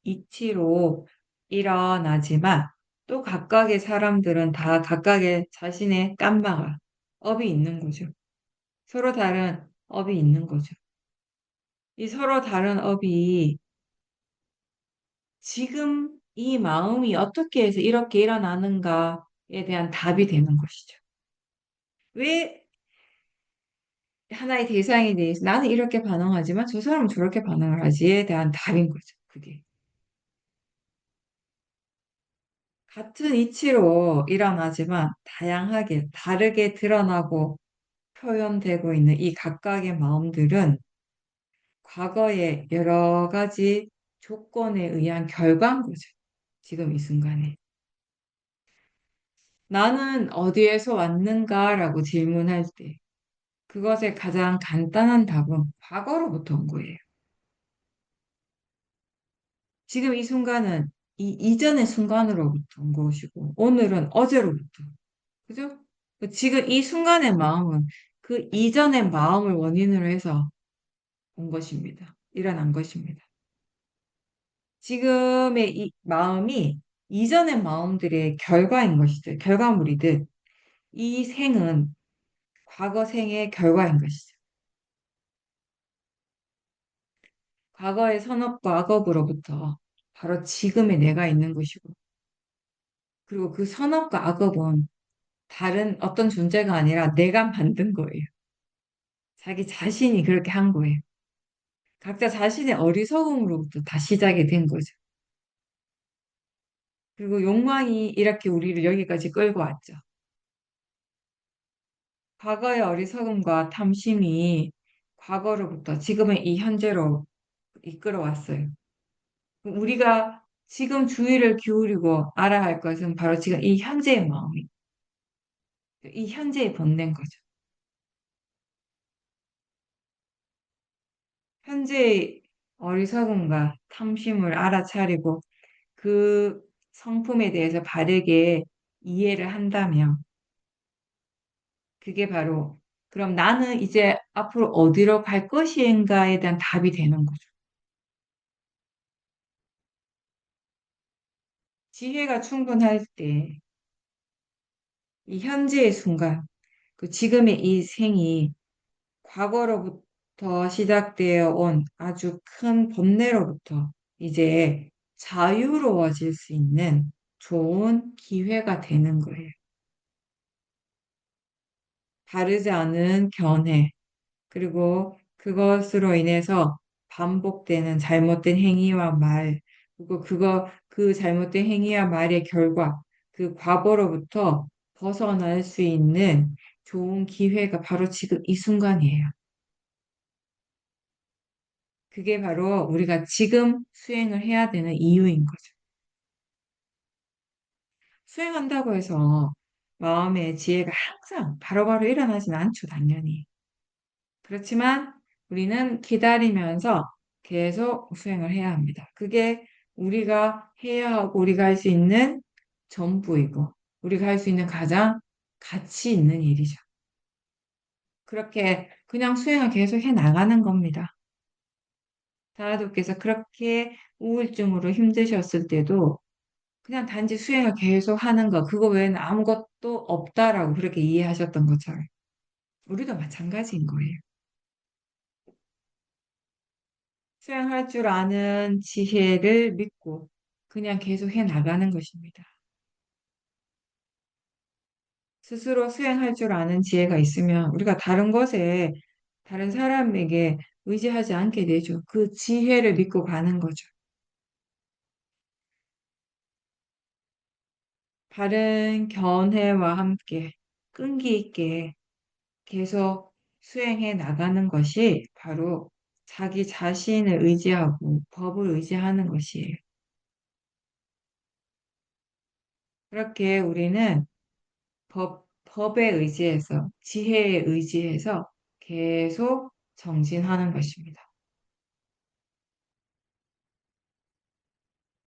이치로 일어나지만 또 각각의 사람들은 다 각각의 자신의 깜마가 업이 있는 거죠. 서로 다른 업이 있는 거죠. 이 서로 다른 업이 지금 이 마음이 어떻게 해서 이렇게 일어나는가에 대한 답이 되는 것이죠. 왜 하나의 대상에 대해서 나는 이렇게 반응하지만 저 사람은 저렇게 반응을 하지에 대한 답인 거죠. 그게. 같은 이치로 일어나지만 다양하게 다르게 드러나고 표현되고 있는 이 각각의 마음들은 과거에 여러 가지 조건에 의한 결과인 거죠. 지금 이 순간에. 나는 어디에서 왔는가라고 질문할 때 그것의 가장 간단한 답은 과거로부터 온 거예요. 지금 이 순간은 이 이전의 순간으로부터 온 것이고 오늘은 어제로부터. 그죠? 지금 이 순간의 마음은 그 이전의 마음을 원인으로 해서 온 것입니다. 일어난 것입니다. 지금의 이 마음이 이전의 마음들의 결과인 것이죠. 결과물이듯 이 생은 과거 생의 결과인 것이죠. 과거의 선업과 악업으로부터 바로 지금의 내가 있는 것이고, 그리고 그 선업과 악업은 다른 어떤 존재가 아니라 내가 만든 거예요. 자기 자신이 그렇게 한 거예요. 각자 자신의 어리석음으로부터 다 시작이 된 거죠. 그리고 욕망이 이렇게 우리를 여기까지 끌고 왔죠. 과거의 어리석음과 탐심이 과거로부터 지금의 이 현재로 이끌어왔어요. 우리가 지금 주의를 기울이고 알아야 할 것은 바로 지금 이 현재의 마음이, 이 현재에 본낸 거죠. 현재의 어리석음과 탐심을 알아차리고 그 성품에 대해서 바르게 이해를 한다면 그게 바로 그럼 나는 이제 앞으로 어디로 갈 것인가에 대한 답이 되는 거죠. 지혜가 충분할 때 이 현재의 순간, 그 지금의 이 생이 과거로부터 시작되어 온 아주 큰 번뇌로부터 이제 자유로워질 수 있는 좋은 기회가 되는 거예요. 다르지 않은 견해, 그리고 그것으로 인해서 반복되는 잘못된 행위와 말, 그리고 그 잘못된 행위와 말의 결과, 그 과거로부터 벗어날 수 있는 좋은 기회가 바로 지금 이 순간이에요. 그게 바로 우리가 지금 수행을 해야 되는 이유인 거죠. 수행한다고 해서 마음의 지혜가 항상 바로바로 일어나진 않죠, 당연히. 그렇지만 우리는 기다리면서 계속 수행을 해야 합니다. 그게 우리가 해야 하고 우리가 할 수 있는 전부이고 우리가 할 수 있는 가장 가치 있는 일이죠. 그렇게 그냥 수행을 계속 해 나가는 겁니다. 다라도께서 그렇게 우울증으로 힘드셨을 때도 그냥 단지 수행을 계속 하는 거, 그거 외에는 아무것도 없다라고 그렇게 이해하셨던 것처럼 우리도 마찬가지인 거예요. 수행할 줄 아는 지혜를 믿고 그냥 계속 해 나가는 것입니다. 스스로 수행할 줄 아는 지혜가 있으면 우리가 다른 것에, 다른 사람에게 의지하지 않게 되죠. 그 지혜를 믿고 가는 거죠. 바른 견해와 함께 끈기 있게 계속 수행해 나가는 것이 바로 자기 자신을 의지하고 법을 의지하는 것이에요. 그렇게 우리는 법에 의지해서, 지혜에 의지해서 계속 정진하는 것입니다.